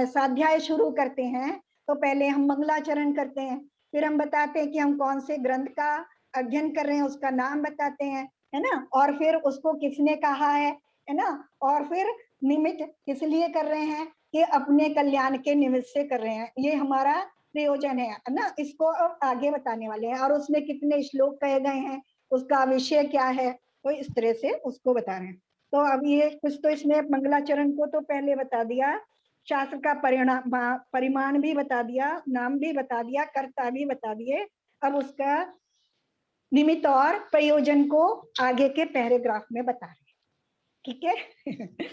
स्वाध्याय शुरू करते हैं, तो पहले हम मंगलाचरण करते हैं, फिर हम बताते हैं कि हम कौन से ग्रंथ का अध्ययन कर रहे हैं, उसका नाम बताते हैं, है ना, और फिर उसको किसने कहा है ना, और फिर निमित्त किस लिए कर रहे हैं कि अपने कल्याण के निमित्त से कर रहे हैं। ये हमारा प्रयोजन है ना, इसको अब आगे बताने वाले हैं। और उसमें कितने श्लोक कहे गए हैं, उसका विषय क्या है, तो इस तरह से उसको बता रहे हैं। तो अब ये कुछ तो इसमें मंगलाचरण को तो पहले बता दिया, शास्त्र का परिमाण भी बता दिया, नाम भी बता दिया, कर्ता भी बता दिए। अब उसका निमित्त और प्रयोजन को आगे के पैराग्राफ में बता रहे हैं। ठीक है।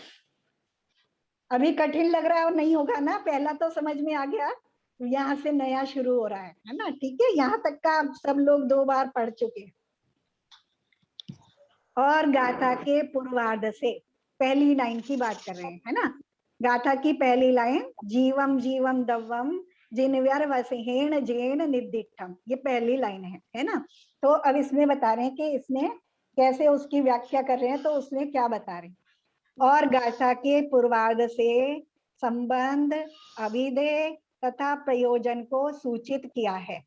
अभी कठिन लग रहा है और नहीं होगा ना, पहला तो समझ में आ गया, यहाँ से नया शुरू हो रहा है ना। ठीक है, यहाँ तक का सब लोग 2 बार पढ़ चुके हैं। और गाथा के पूर्वार्ध से पहली लाइन की बात कर रहे हैं, है ना। गाथा की पहली लाइन, जीवम जीवम दव्वम जिनव्यर वसेहेण जेन निर्दिष्टम, ये पहली लाइन है ना। तो अब इसमें बता रहे हैं कि इसमें कैसे उसकी व्याख्या कर रहे हैं, तो उसमें क्या बता रहे हैं। और गाथा के पूर्वार्ध से संबंध, अभिधेय तथा प्रयोजन को सूचित किया है।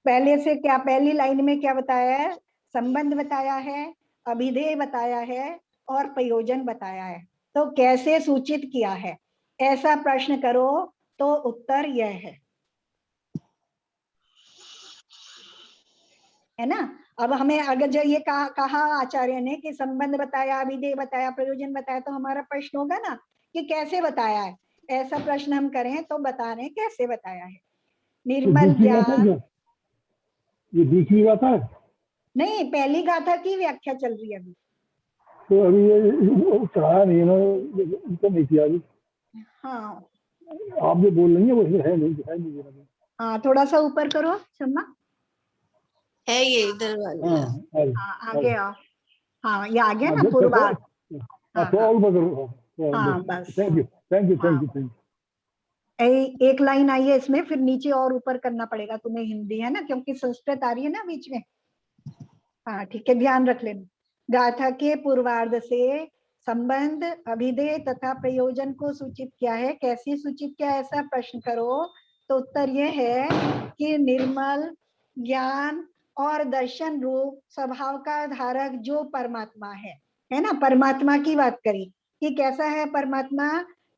पहले से क्या, पहली लाइन में क्या बताया है, संबंध बताया है, अभिधेय बताया है और प्रयोजन बताया है। तो कैसे सूचित किया है, ऐसा प्रश्न करो तो उत्तर यह है ना। अब हमें अगर जो ये कहा आचार्य ने कि संबंध बताया, अभिधेय बताया, प्रयोजन बताया, तो हमारा प्रश्न होगा ना कि कैसे बताया है। ऐसा प्रश्न हम करें तो बता रहे हैं कैसे बताया है। निर्मल ज्ञान, ये दूसरी गाथा है? नहीं, पहली गाथा की व्याख्या चल रही है अभी। तो अभी ये चढ़ाया नहीं है, इनको नहीं किया अभी। हाँ, आप जो बोल रही है वो है नहीं। हाँ, थोड़ा सा ऊपर करो शम्मा। है ये इधर वाला। हाँ, आगे आओ। हाँ, ये आ गया ना पूर्वार्ध। हाँ, थोड़ा ऊपर करो। हाँ, बस। Thank you. एक लाइन आई है इसमें, फिर नीचे और ऊपर करना पड़ेगा तुम्हें, हिंदी है ना, क्योंकि संस्कृत आ रही है ना बीच में। हाँ, ठीक है, ध्यान रख लेना। गाथा के पूर्वार्ध से संबंध, अभिधेय तथा प्रयोजन को सूचित किया है। कैसे सूचित किया, ऐसा प्रश्न करो तो उत्तर यह है कि निर्मल ज्ञान और दर्शन रूप स्वभाव का धारक जो परमात्मा है ना। परमात्मा की बात करी कि कैसा है परमात्मा,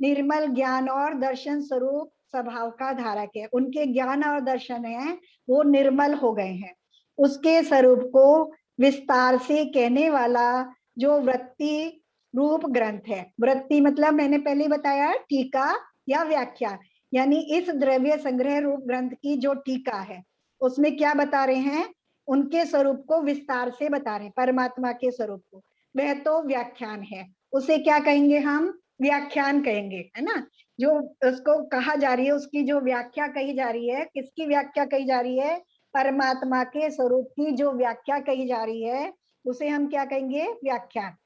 निर्मल ज्ञान और दर्शन स्वरूप स्वभाव का धारक है। उनके ज्ञान और दर्शन है वो निर्मल हो गए हैं। उसके स्वरूप को विस्तार से कहने वाला जो वृत्ति रूप ग्रंथ है। वृत्ति मतलब मैंने पहले बताया टीका या व्याख्या, यानी इस द्रव्य संग्रह रूप ग्रंथ की जो टीका है उसमें क्या बता रहे हैं, उनके स्वरूप को विस्तार से बता रहे हैं, परमात्मा के स्वरूप को। वह तो व्याख्यान है, उसे क्या कहेंगे हम, व्याख्यान कहेंगे, है ना। जो उसको कहा जा रही है, उसकी जो व्याख्या कही जा रही है, किसकी व्याख्या कही जा रही है, परमात्मा के स्वरूप की जो व्याख्या कही जा रही है उसे हम क्या कहेंगे, व्याख्यान।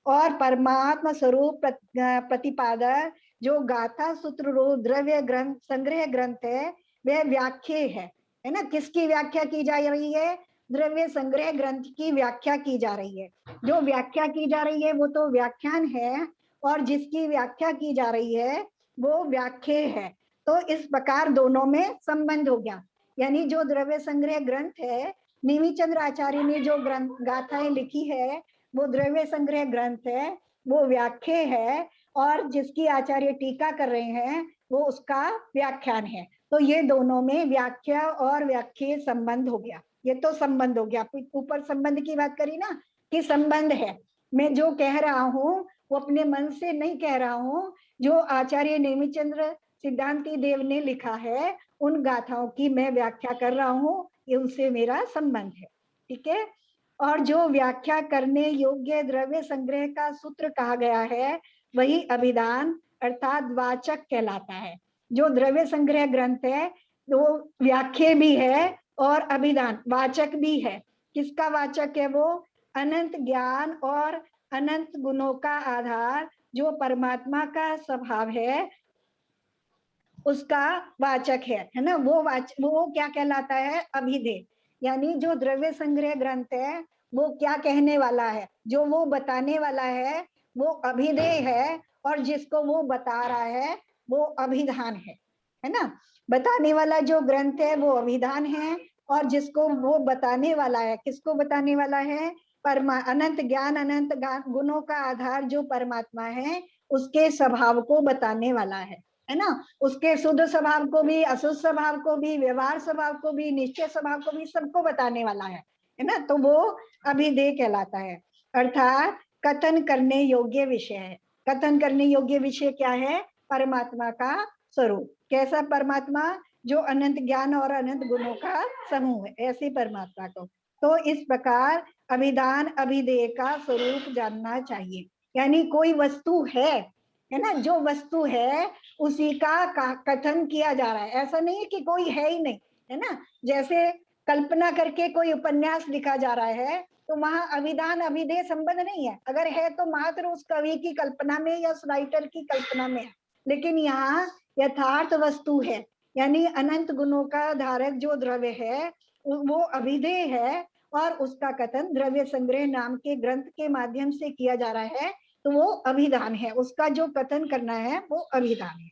और परमात्मा स्वरूप प्रतिपादक जो गाथा सूत्र रूप द्रव्य ग्रंथ संग्रह ग्रंथ है वह व्याख्या है ना। किसकी व्याख्या की जा रही है, द्रव्य संग्रह ग्रंथ की व्याख्या की जा रही है। जो व्याख्या की जा रही है वो तो व्याख्यान है, और जिसकी व्याख्या की जा रही है वो व्याख्या है। तो इस प्रकार दोनों में संबंध हो गया। यानी जो द्रव्य संग्रह ग्रंथ है, नेमिचंद्र आचार्य ने जो ग्रंथ गाथाएं लिखी है वो द्रव्य संग्रह ग्रंथ है, वो व्याख्या है, और जिसकी आचार्य टीका कर रहे हैं वो उसका व्याख्यान है। तो ये दोनों में व्याख्या और व्याख्या संबंध हो गया। ये तो संबंध हो गया। ऊपर संबंध की बात करी ना कि संबंध है, मैं जो कह रहा हूँ वो अपने मन से नहीं कह रहा हूँ, जो आचार्य नेमिचंद्र सिद्धांति देव ने लिखा है उन गाथाओं की मैं व्याख्या कर रहा हूँ, ये उनसे मेरा संबंध है। ठीक है। और जो व्याख्या करने योग्य द्रव्य संग्रह का सूत्र कहा गया है वही अभिधान अर्थात वाचक कहलाता है। जो द्रव्य संग्रह ग्रंथ है वो व्याख्या भी है और अभिधान वाचक भी है। किसका वाचक है वो, अनंत ज्ञान और अनंत गुणों का आधार जो परमात्मा का स्वभाव है उसका वाचक है ना। वो क्या कहलाता है, अभिधेय। यानी जो द्रव्य संग्रह ग्रंथ है वो क्या कहने वाला है, जो वो बताने वाला है वो अभिधेय है, और जिसको वो बता रहा है वो अभिधान है ना। बताने वाला जो ग्रंथ है वो अभिधान है, और जिसको वो बताने वाला है, किसको बताने वाला है, अनंत ज्ञान अनंत गुणों का आधार जो परमात्मा है उसके स्वभाव को बताने वाला है है ना, उसके शुद्ध स्वभाव को भी, अशुद्ध स्वभाव को भी, व्यवहार स्वभाव को भी, निश्चय स्वभाव को भी, सबको बताने वाला है ना, तो वो अभिधेय कहलाता है। अर्थात कथन करने योग्य विषय है। कथन करने योग्य विषय क्या है? परमात्मा का स्वरूप। कैसा परमात्मा? जो अनंत ज्ञान और अनंत गुणों का समूह है, ऐसे परमात्मा को। तो इस प्रकार अभिधान अभिधेय का स्वरूप जानना चाहिए। यानी कोई वस्तु है ना, जो वस्तु है उसी का कथन किया जा रहा है। ऐसा नहीं है कि कोई है ही नहीं, है ना। जैसे कल्पना करके कोई उपन्यास लिखा जा रहा है तो वहां अभिधान अभिधेय संबंध नहीं है। अगर है तो मात्र उस कवि की कल्पना में या उस राइटर की कल्पना में है। लेकिन यहाँ यथार्थ वस्तु है, यानी अनंत गुणों का धारक जो द्रव्य है वो अभिधेय है, और उसका कथन द्रव्य संग्रह नाम के ग्रंथ के माध्यम से किया जा रहा है, तो वो अभिधान है। उसका जो कथन करना है वो अभिधान है।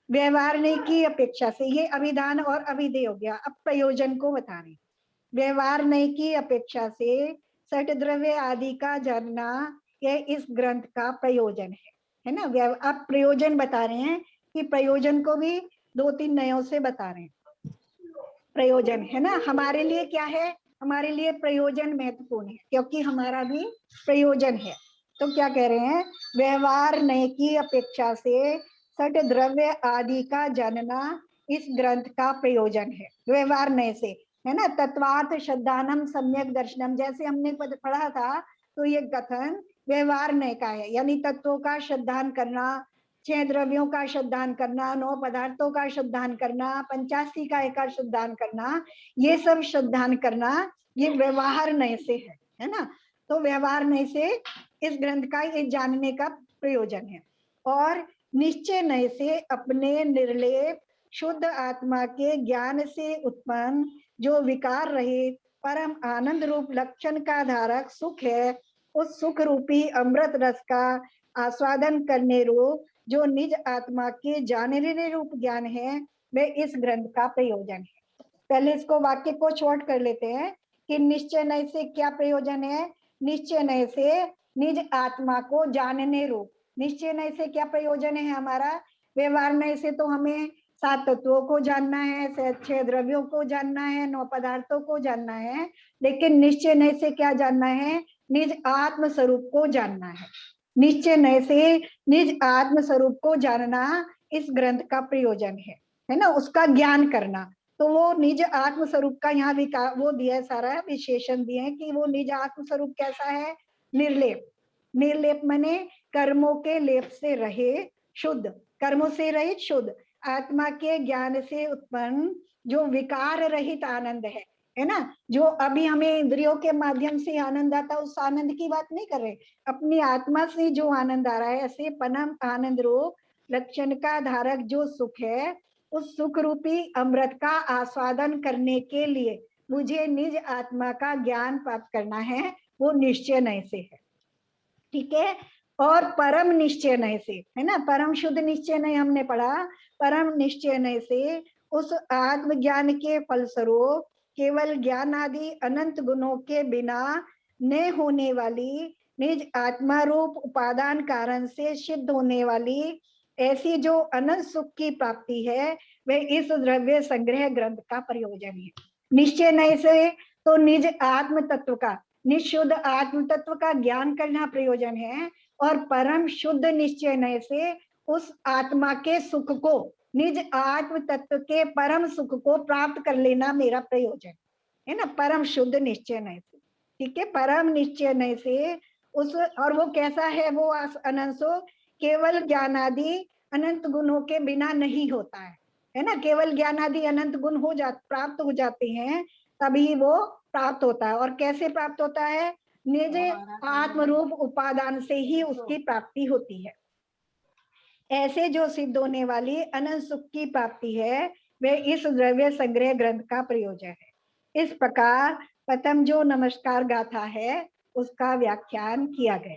व्यवहार नहीं की अपेक्षा से, ये अभिधान और अभिधेय हो गया। अब प्रयोजन को बता रहे। व्यवहार नहीं की अपेक्षा से सठ द्रव्य आदि का जानना, यह इस ग्रंथ का प्रयोजन है ना। अब प्रयोजन बता रहे हैं कि प्रयोजन को भी 2-3 नयों से बता रहे हैं। प्रयोजन है ना, हमारे लिए क्या है? हमारे लिए प्रयोजन महत्वपूर्ण है, क्योंकि हमारा भी प्रयोजन है। तो क्या कह रहे हैं? व्यवहार नय की अपेक्षा से सठ द्रव्य आदि का जानना इस ग्रंथ का प्रयोजन है। व्यवहार नय से, है ना। तत्वार्थ श्रद्धानम सम्यक दर्शनम, जैसे हमने पढ़ा था, तो ये कथन व्यवहार नय का है, यानी तत्वों का श्रद्धान करना, 6 द्रव्यों का श्रद्धान करना, 9 पदार्थों का श्रद्धान करना, 85 का एक श्रद्धान करना, ये सब श्रद्धान करना ये व्यवहार नय से है ना। तो व्यवहार नय से इस ग्रंथ का ये जानने का प्रयोजन है। और निश्चय नय से अपने निर्लेप शुद्ध आत्मा के ज्ञान से उत्पन्न जो विकार रहित परम आनंद रूप लक्षण का धारक सुख है, उस सुख रूपी अमृत रस का आस्वादन करने रूप जो निज आत्मा के जानने रूप ज्ञान है, वह इस ग्रंथ का प्रयोजन है। पहले इसको वाक्य को शॉर्ट कर लेते हैं कि निश्चय नय से क्या प्रयोजन है? निश्चय नय से निज आत्मा को जानने रूप। निश्चय नय से क्या प्रयोजन है हमारा? व्यवहार नय से तो हमें 7 तत्वों को जानना है, 6 द्रव्यों को जानना है, 9 पदार्थों को जानना है। लेकिन निश्चय नय से क्या जानना है? निज आत्म स्वरूप को जानना है। निश्चय नय से निज आत्म स्वरूप को जानना इस ग्रंथ का प्रयोजन है ना, उसका ज्ञान करना। तो वो निज आत्म स्वरूप का यहाँ वो दिया है, सारा विशेषण दिए हैं कि वो निज आत्म स्वरूप कैसा है? निर्लेप। निर्लेप माने कर्मों के लेप से रहे, शुद्ध, कर्मों से रहित शुद्ध, आत्मा के ज्ञान से उत्पन्न जो विकार रहित आनंद है ना। जो अभी हमें इंद्रियों के माध्यम से आनंद आता है, उस आनंद की बात नहीं कर रहे, अपनी आत्मा से जो आनंद आ रहा है, ऐसे परम आनंद रूप लक्षण का धारक जो सुख है, उस सुख रूपी अमृत का आस्वादन करने के लिए मुझे निज आत्मा का ज्ञान प्राप्त करना है, वो निश्चय नय से है। ठीक है। और परम निश्चय नय से, है ना, परम शुद्ध निश्चय नय हमने पढ़ा। परम निश्चय नय से उस आत्मज्ञान के फलस्वरूप केवल ज्ञान आदि अनंत गुणों के बिना न होने वाली निज आत्मा रूप उपादान कारण से सिद्ध होने वाली ऐसी जो अनंत सुख की प्राप्ति है, वह इस द्रव्य संग्रह ग्रंथ का प्रयोजन है। निश्चय नय से तो निज आत्म तत्व का, निशुद्ध आत्म तत्व का ज्ञान करना प्रयोजन है, और परम शुद्ध निश्चय नय से उस आत्मा के सुख को, निज आत्म तत्व के परम सुख को प्राप्त कर लेना मेरा प्रयोजन है ना, परम शुद्ध निश्चय नय से। ठीक है। परम निश्चय नय से उस, और वो कैसा है? वो अनंत सुख केवल ज्ञान आदि अनंत गुणों के बिना नहीं होता है ना। केवल ज्ञान आदि अनंत गुण प्राप्त हो जाते हैं, तभी वो प्राप्त होता है। और कैसे प्राप्त होता है? निज आत्मरूप उपादान से ही उसकी प्राप्ति होती है। ऐसे जो सिद्ध होने वाली अनंत सुख की प्राप्ति है, वह इस द्रव्य संग्रह ग्रंथ का प्रयोजन है। इस प्रकार प्रथम जो नमस्कार गाथा है उसका व्याख्यान किया गया।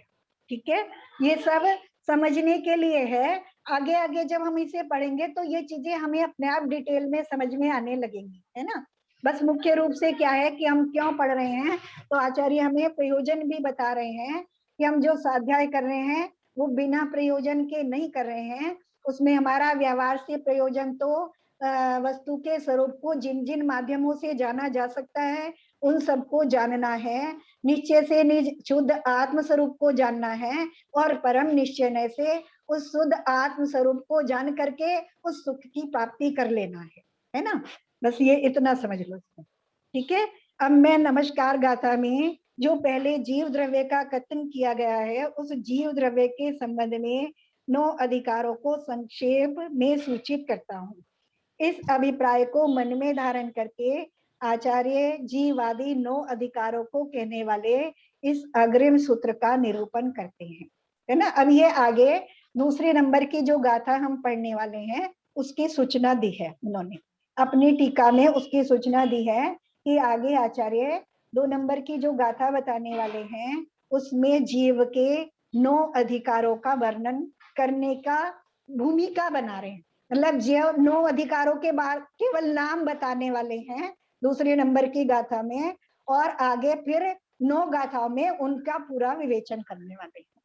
ठीक है। ये सब समझने के लिए है। आगे आगे जब हम इसे पढ़ेंगे तो ये चीजें हमें अपने आप डिटेल में समझ में आने लगेंगी, है ना। बस मुख्य रूप से क्या है कि हम क्यों पढ़ रहे हैं, तो आचार्य हमें प्रयोजन भी बता रहे हैं कि हम जो स्वाध्याय कर रहे हैं वो बिना प्रयोजन के नहीं कर रहे हैं, उसमें हमारा व्यवहार से प्रयोजन तो वस्तु के स्वरूप को जिन जिन माध्यमों से जाना जा सकता है उन सबको जानना है। निश्चय से निज शुद्ध आत्म स्वरूप को जानना है और परम निश्चय से उस शुद्ध आत्म स्वरूप को जान करके उस सुख की प्राप्ति कर लेना है ना। बस ये इतना समझ लो इसमें, ठीक है। अब मैं नमस्कार गाथा में जो पहले जीव द्रव्य का कथन किया गया है उस जीव द्रव्य के संबंध में 9 अधिकारों को संक्षेप में सूचित करता हूँ। इस अभिप्राय को मन में धारण करके आचार्य जीवादि 9 अधिकारों को कहने वाले इस अग्रिम सूत्र का निरूपण करते हैं, है ना। अब ये आगे दूसरे नंबर की जो गाथा हम पढ़ने वाले हैं उसकी सूचना दी है उन्होंने अपनी टीका में, उसकी सूचना दी है कि आगे आचार्य 2 नंबर की जो गाथा बताने वाले हैं उसमें जीव के 9 अधिकारों का वर्णन करने का भूमिका बना रहे हैं। मतलब जीव 9 अधिकारों के बाद केवल नाम बताने वाले हैं दूसरे नंबर की गाथा में, और आगे फिर 9 गाथाओं में उनका पूरा विवेचन करने वाले हैं,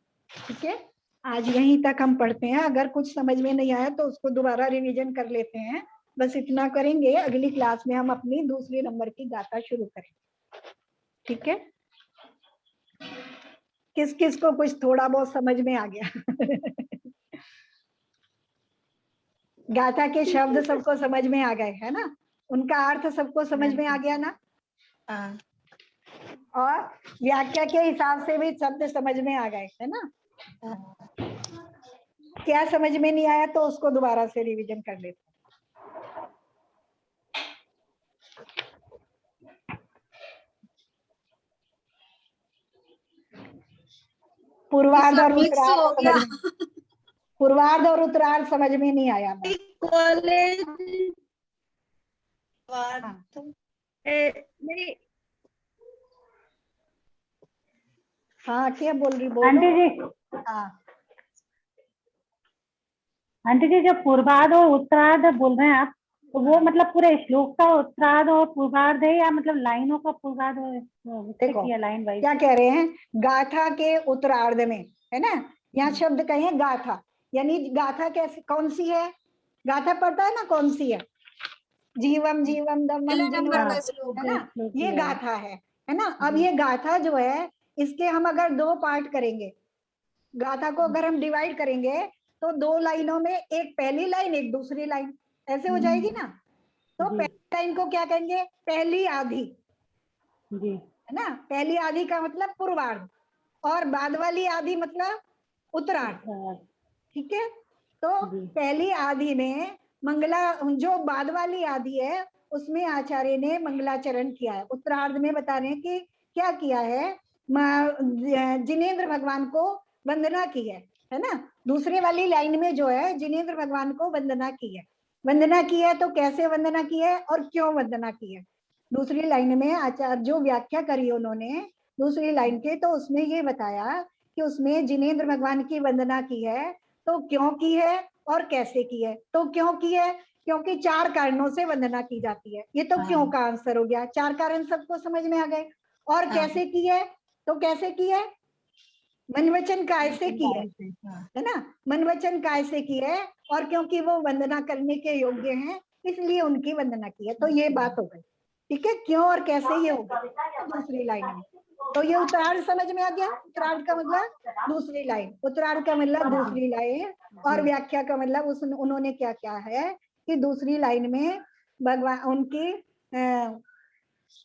ठीक है। आज यहीं तक हम पढ़ते हैं। अगर कुछ समझ में नहीं आया तो उसको दोबारा रिवीजन कर लेते हैं। बस इतना करेंगे, अगली क्लास में हम अपनी दूसरे नंबर की गाथा शुरू करेंगे, ठीक है। किस किस को कुछ थोड़ा बहुत समझ में आ गया? गाथा के शब्द सबको समझ में आ गए है ना, उनका अर्थ सबको समझ में आ गया ना, और व्याख्या के हिसाब से भी शब्द समझ में आ गए है ना। क्या समझ में नहीं आया तो उसको दोबारा से रिवीजन कर लेते हैं। पूर्वार्ध और उत्तरार्ध पूर्वार्ध और उत्तरार्ध समझ में नहीं आया। कॉलेज हाँ क्या बोल रही, बोलो। आंटी जी, हाँ आंटी जी, जो पूर्वार्ध और उत्तरार्ध बोल रहे हैं आप, तो वो मतलब पूरे श्लोक का उत्तरार्ध और पूर्वार्ध है या मतलब लाइनों का पूर्वार्ध देखो लाइन वाइज? क्या कह रहे हैं, गाथा के उत्तरार्ध में है ना, यहाँ शब्द कहे गाथा, यानी गाथा कैसी कौन सी है, गाथा पता है ना कौन सी है, जीवम जीवम दमम जीवम, है ना, ये गाथा है ना। अब ये गाथा जो है इसके हम अगर 2 पार्ट करेंगे, गाथा को अगर हम डिवाइड करेंगे तो 2 लाइनों में, एक पहली लाइन एक दूसरी लाइन, ऐसे हो जाएगी ना। तो पहली लाइन को क्या कहेंगे, पहली आधी, है ना। पहली आधी का मतलब पूर्वार्ध, और बाद वाली आधी मतलब उत्तरार्ध, ठीक है। तो पहली आधी में मंगला, जो बाद वाली आधी है उसमें आचार्य ने मंगलाचरण किया है। उत्तरार्ध में बता रहे हैं कि क्या किया है, जिनेंद्र भगवान को वंदना की है ना। दूसरे वाली लाइन में जो है जिनेंद्र भगवान को वंदना की है। वंदना की है तो कैसे वंदना की है और क्यों वंदना की है। दूसरी लाइन में आचार्य जो व्याख्या करी उन्होंने दूसरी लाइन के, तो उसमें ये बताया कि उसमें जिनेंद्र भगवान की वंदना की है तो क्यों की है और कैसे की है। तो क्यों की है, क्योंकि 4 कारणों से वंदना की जाती है। ये तो क्यों का आंसर हो गया, 4 कारण सबको समझ में आ गए। और कैसे की है, तो कैसे की है, मन वचन काय से की है ना, मन वचन काय से की है, और क्योंकि वो वंदना करने के योग्य हैं इसलिए उनकी वंदना की है। तो ये बात हो गई, ठीक है, क्यों और कैसे ये होगा दूसरी लाइन में। तो ये उत्तरार्ध समझ में आ गया, उत्तरार्ध का मतलब दूसरी लाइन, उत्तरार्ध का मतलब दूसरी लाइन, और व्याख्या का मतलब उन्होंने क्या क्या है कि दूसरी लाइन में भगवान उनकी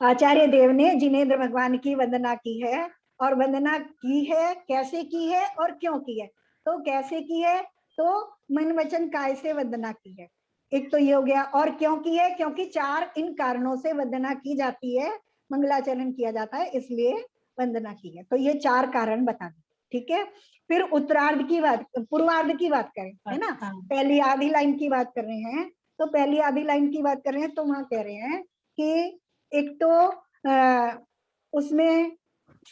आचार्य देव ने जिनेंद्र भगवान की वंदना की है, और वंदना की है कैसे की है और क्यों की है। तो कैसे की है, तो मन वचन काय से वंदना की है, एक तो ये हो गया। और क्यों की है, क्योंकि 4 इन कारणों से वंदना की जाती है, मंगलाचरण किया जाता है, इसलिए वंदना की है। तो ये 4 कारण बता दें, ठीक है। फिर उत्तरार्ध की बात, पूर्वार्ध की बात करें, है ना, पहली आधी लाइन की बात कर रहे हैं। तो पहली आधी लाइन की बात कर रहे हैं तो वहां कह रहे हैं कि एक तो उसमें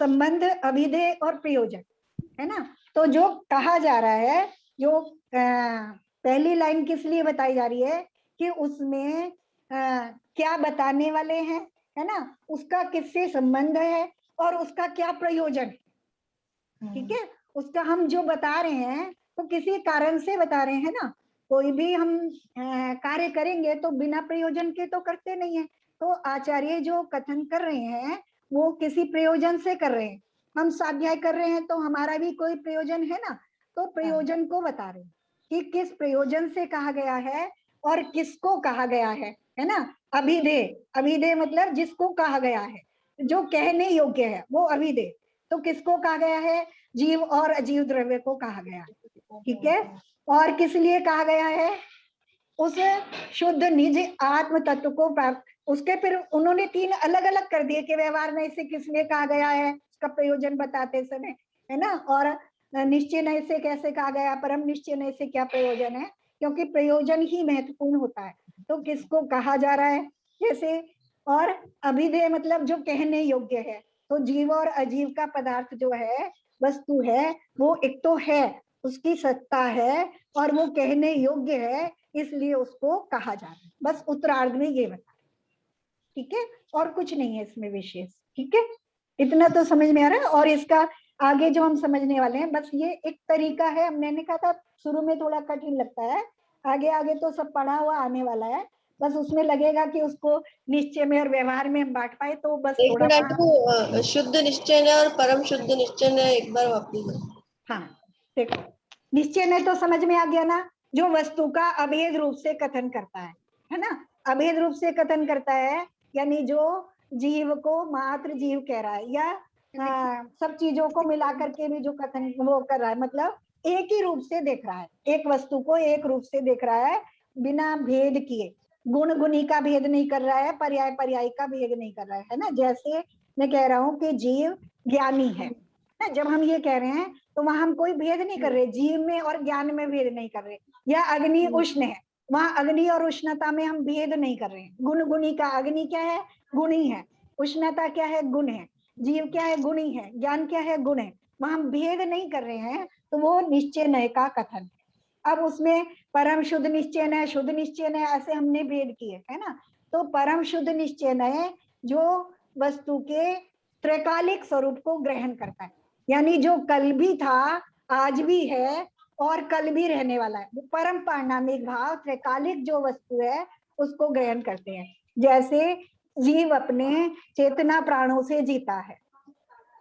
संबंध, अभिधेय और प्रयोजन, है ना। तो जो कहा जा रहा है, जो पहली लाइन किस लिए बताई जा रही है कि उसमें क्या बताने वाले हैं, है ना, उसका किससे संबंध है और उसका क्या प्रयोजन है, ठीक है। उसका हम जो बता रहे हैं तो किसी कारण से बता रहे हैं ना, कोई भी हम कार्य करेंगे तो बिना प्रयोजन के तो करते नहीं है। तो आचार्य जो कथन कर रहे हैं वो किसी प्रयोजन से कर रहे हैं। हम स्वाध्याय कर रहे हैं तो हमारा भी कोई प्रयोजन है ना, तो प्रयोजन को बता रहे हैं कि किस प्रयोजन से कहा गया है और किसको कहा गया है ना। अभिधेय, अभिधेय मतलब जिसको कहा गया है, जो कहने योग्य है वो अभिधेय। तो किसको कहा गया है? जीव और अजीव द्रव्य को कहा गया है, ठीक है। और किस लिए कहा गया है? उस शुद्ध निज आत्म तत्व को प्राप्त। उसके फिर उन्होंने 3 अलग अलग कर दिए कि व्यवहार नय से किस लिए कहा गया है, उसका प्रयोजन बताते समय, है ना। और निश्चय नय से कैसे कहा गया, परम निश्चय नय से क्या प्रयोजन है, क्योंकि प्रयोजन ही महत्वपूर्ण होता है। तो किसको कहा जा रहा है जैसे। और अभिधेय मतलब जो कहने योग्य है। तो जीव और अजीव का पदार्थ जो है, वस्तु है, वो एक तो है, उसकी सत्ता है और वो कहने योग्य है, इसलिए उसको कहा जा रहा है। बस उत्तरार्ध में ये बता, ठीक है, और कुछ नहीं है इसमें विशेष, ठीक है। इतना तो समझ में आ रहा है। और इसका आगे जो हम समझने वाले हैं, बस ये एक तरीका है। मैंने कहा था शुरू में थोड़ा कठिन लगता है, आगे आगे तो सब पढ़ा हुआ आने वाला है। बस उसमें लगेगा कि उसको निश्चय में और व्यवहार में बांट पाए, तो बस एक थोड़ा मिनट, वो शुद्ध निश्चय और परम शुद्ध निश्चय एक बार वापस। हाँ देखो, निश्चय ने तो समझ में आ गया ना, जो वस्तु का अभेद रूप से कथन करता है ना। अभेद रूप से कथन करता है यानी जो जीव को मात्र जीव कह रहा है, या सब चीजों को मिला करके भी जो कथन वो कर रहा है, मतलब एक ही रूप से देख रहा है, एक वस्तु को एक रूप से देख रहा है, बिना भेद किए। गुण गुणी का भेद नहीं कर रहा है, पर्याय पर्याय का भेद नहीं कर रहा है ना। जैसे मैं कह रहा हूँ कि जीव ज्ञानी है, जब हम ये कह रहे हैं तो वहां हम कोई भेद नहीं कर रहे, जीव में और ज्ञान में भेद नहीं कर रहे। या अग्नि उष्ण है, वहां अग्नि और उष्णता में हम भेद नहीं कर रहे हैं। गुण गुणी का, अग्नि क्या है? गुणी है। उष्णता क्या है? गुण है। जीव क्या है? गुणी है। ज्ञान क्या है? गुण है। वहां हम भेद नहीं कर रहे हैं, तो वो निश्चय नय का कथन है। अब उसमें परम शुद्ध निश्चय नय, शुद्ध निश्चय नय, ऐसे हमने भेद किए, है ना। तो परम शुद्ध निश्चय नय जो वस्तु के त्रैकालिक स्वरूप को ग्रहण करता है, यानी जो कल भी था, आज भी है और कल भी रहने वाला है। परम पारणामिक भाव त्रैकालिक जो वस्तु है उसको ग्रहण करते हैं। जैसे जीव अपने चेतना प्राणों से जीता है,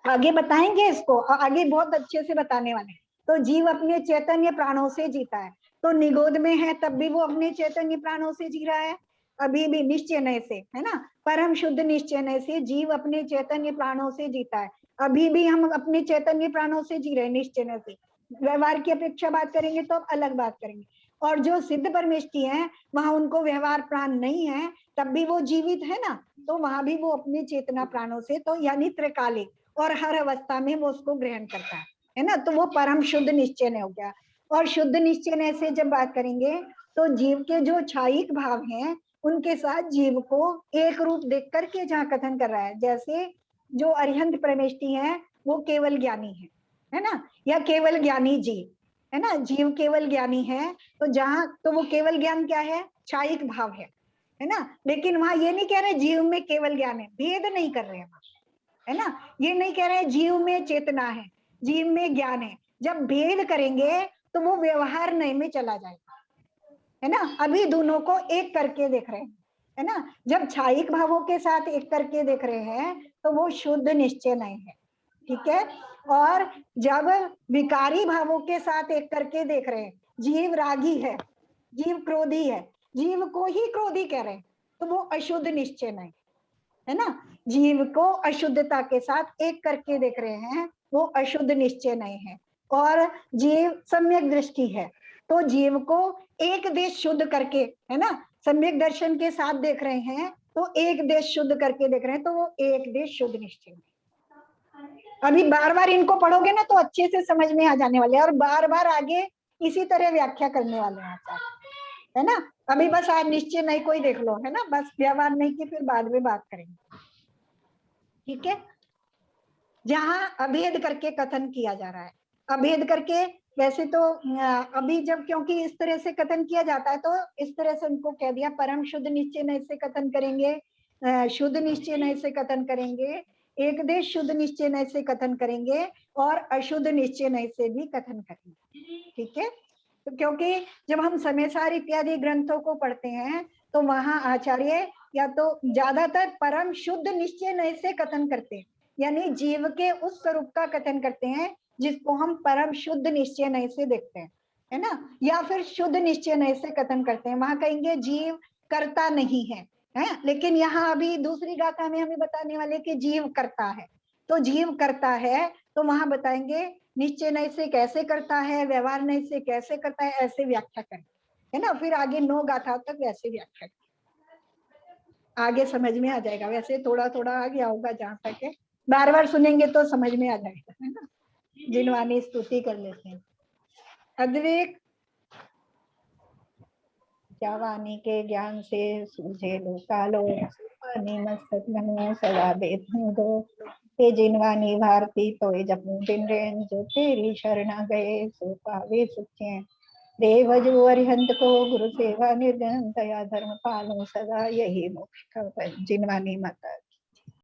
आगे बताएंगे इसको, आगे बहुत अच्छे से बताने वाले। तो जीव अपने चैतन्य प्राणों से जीता है, तो निगोद में है तब भी वो अपने चैतन्य प्राणों से जी रहा है, अभी भी निश्चय नय से, है ना। परम शुद्ध निश्चय नय से जीव अपने चैतन्य प्राणों से जीता है, अभी भी हम अपने चैतन्य प्राणों से जी रहे हैं निश्चय नय से। व्यवहार की अपेक्षा बात करेंगे तो अब अलग बात करेंगे। और जो सिद्ध परमेष्टि है, वहां उनको व्यवहार प्राण नहीं है, तब भी वो जीवित है ना, तो वहां भी वो अपने चेतना प्राणों से, तो यानी त्रैकालिक, और हर अवस्था में वो उसको ग्रहण करता है ना। तो वो परम शुद्ध निश्चय नय हो गया। और शुद्ध निश्चय नय से जब बात करेंगे तो जीव के जो छायिक भाव हैं उनके साथ जीव को एक रूप देख करके जहाँ कथन कर रहा है। जैसे जो अरिहंत परमेष्टि है वो केवल ज्ञानी है ना, या केवल ज्ञानी जीव, है ना। जीव केवल ज्ञानी है, तो जहाँ तो वो केवल ज्ञान क्या है? छायिक भाव है ना। लेकिन वहां ये नहीं कह रहे जीव में केवल ज्ञान है, भेद नहीं कर रहे हैं, है ना। ये नहीं कह रहे जीव में चेतना है, जीव में ज्ञान है। जब भेद करेंगे तो वो व्यवहार नय में चला जाएगा, है ना। अभी दोनों को एक करके देख रहे हैं, है ना। जब छायिक भावों के साथ एक करके देख रहे हैं तो वो शुद्ध निश्चय नय है, ठीक है। और जब विकारी भावों के साथ एक करके देख रहे हैं, जीव रागी है, जीव क्रोधी है, जीव को ही क्रोधी कह रहे हैं, तो वो अशुद्ध निश्चय नय है ना। जीव को अशुद्धता के साथ एक करके देख रहे हैं, वो अशुद्ध निश्चय नय है। और जीव सम्यक दृष्टि है, तो जीव को एक देश शुद्ध करके, है ना, सम्यक दर्शन के साथ देख रहे हैं, तो एक देश शुद्ध करके देख रहे हैं, तो वो एक देश शुद्ध निश्चय। अभी बार बार इनको पढ़ोगे ना तो अच्छे से समझ में आ जाने वाले हैं, और बार बार आगे इसी तरह व्याख्या करने वाले हैं, है ना। अभी बस आज निश्चय नहीं कोई देख लो, है ना, बस व्यवहार नहीं की फिर बाद में बात करेंगे, ठीक है। जहां अभेद करके कथन किया जा रहा है, अभेद करके, वैसे तो अभी जब क्योंकि इस तरह से कथन किया जाता है तो इस तरह से उनको कह दिया, परम शुद्ध निश्चय नय से कथन करेंगे, शुद्ध निश्चय नय से कथन करेंगे, एक देश शुद्ध निश्चय नय से कथन करेंगे, और अशुद्ध निश्चय नय से भी कथन करेंगे, ठीक है। तो क्योंकि जब हम समयसार इत्यादि ग्रंथों को पढ़ते हैं तो वहां आचार्य या तो ज्यादातर परम शुद्ध निश्चय नय से कथन करते हैं, यानी जीव के उस स्वरूप का कथन करते हैं जिसको हम परम शुद्ध निश्चय नय से देखते हैं, है ना, या फिर शुद्ध निश्चय नय से कथन करते हैं। वहां कहेंगे जीव करता नहीं है, लेकिन यहाँ अभी दूसरी गाथा में हमें बताने वाले कि जीव करता है। तो जीव करता है तो वहां बताएंगे निश्चय नय से कैसे करता है, व्यवहार नय से कैसे करता है, ऐसे व्याख्या करें, है ना। फिर आगे 9 गाथा तक वैसे व्याख्या करें, आगे समझ में आ जाएगा। वैसे थोड़ा थोड़ा आ गया होगा जहां तक है, बार बार सुनेंगे तो समझ में आ जाएगा, है ना। जिनवानी स्तुति कर लेते हैं। अद्विक क्या वाणी के ज्ञान से सूझे लोकालो, मस्तक मनो सदा बेधु दो, हे जिनवानी भारती तो जपू दिन रेन, जो तेरी शरण गए सो पावे सुखे, देव जो अरिहंत को गुरु सेवा निर्गन, दया धर्म पालो सदा यही मोक्ष का। जिनवानी माता।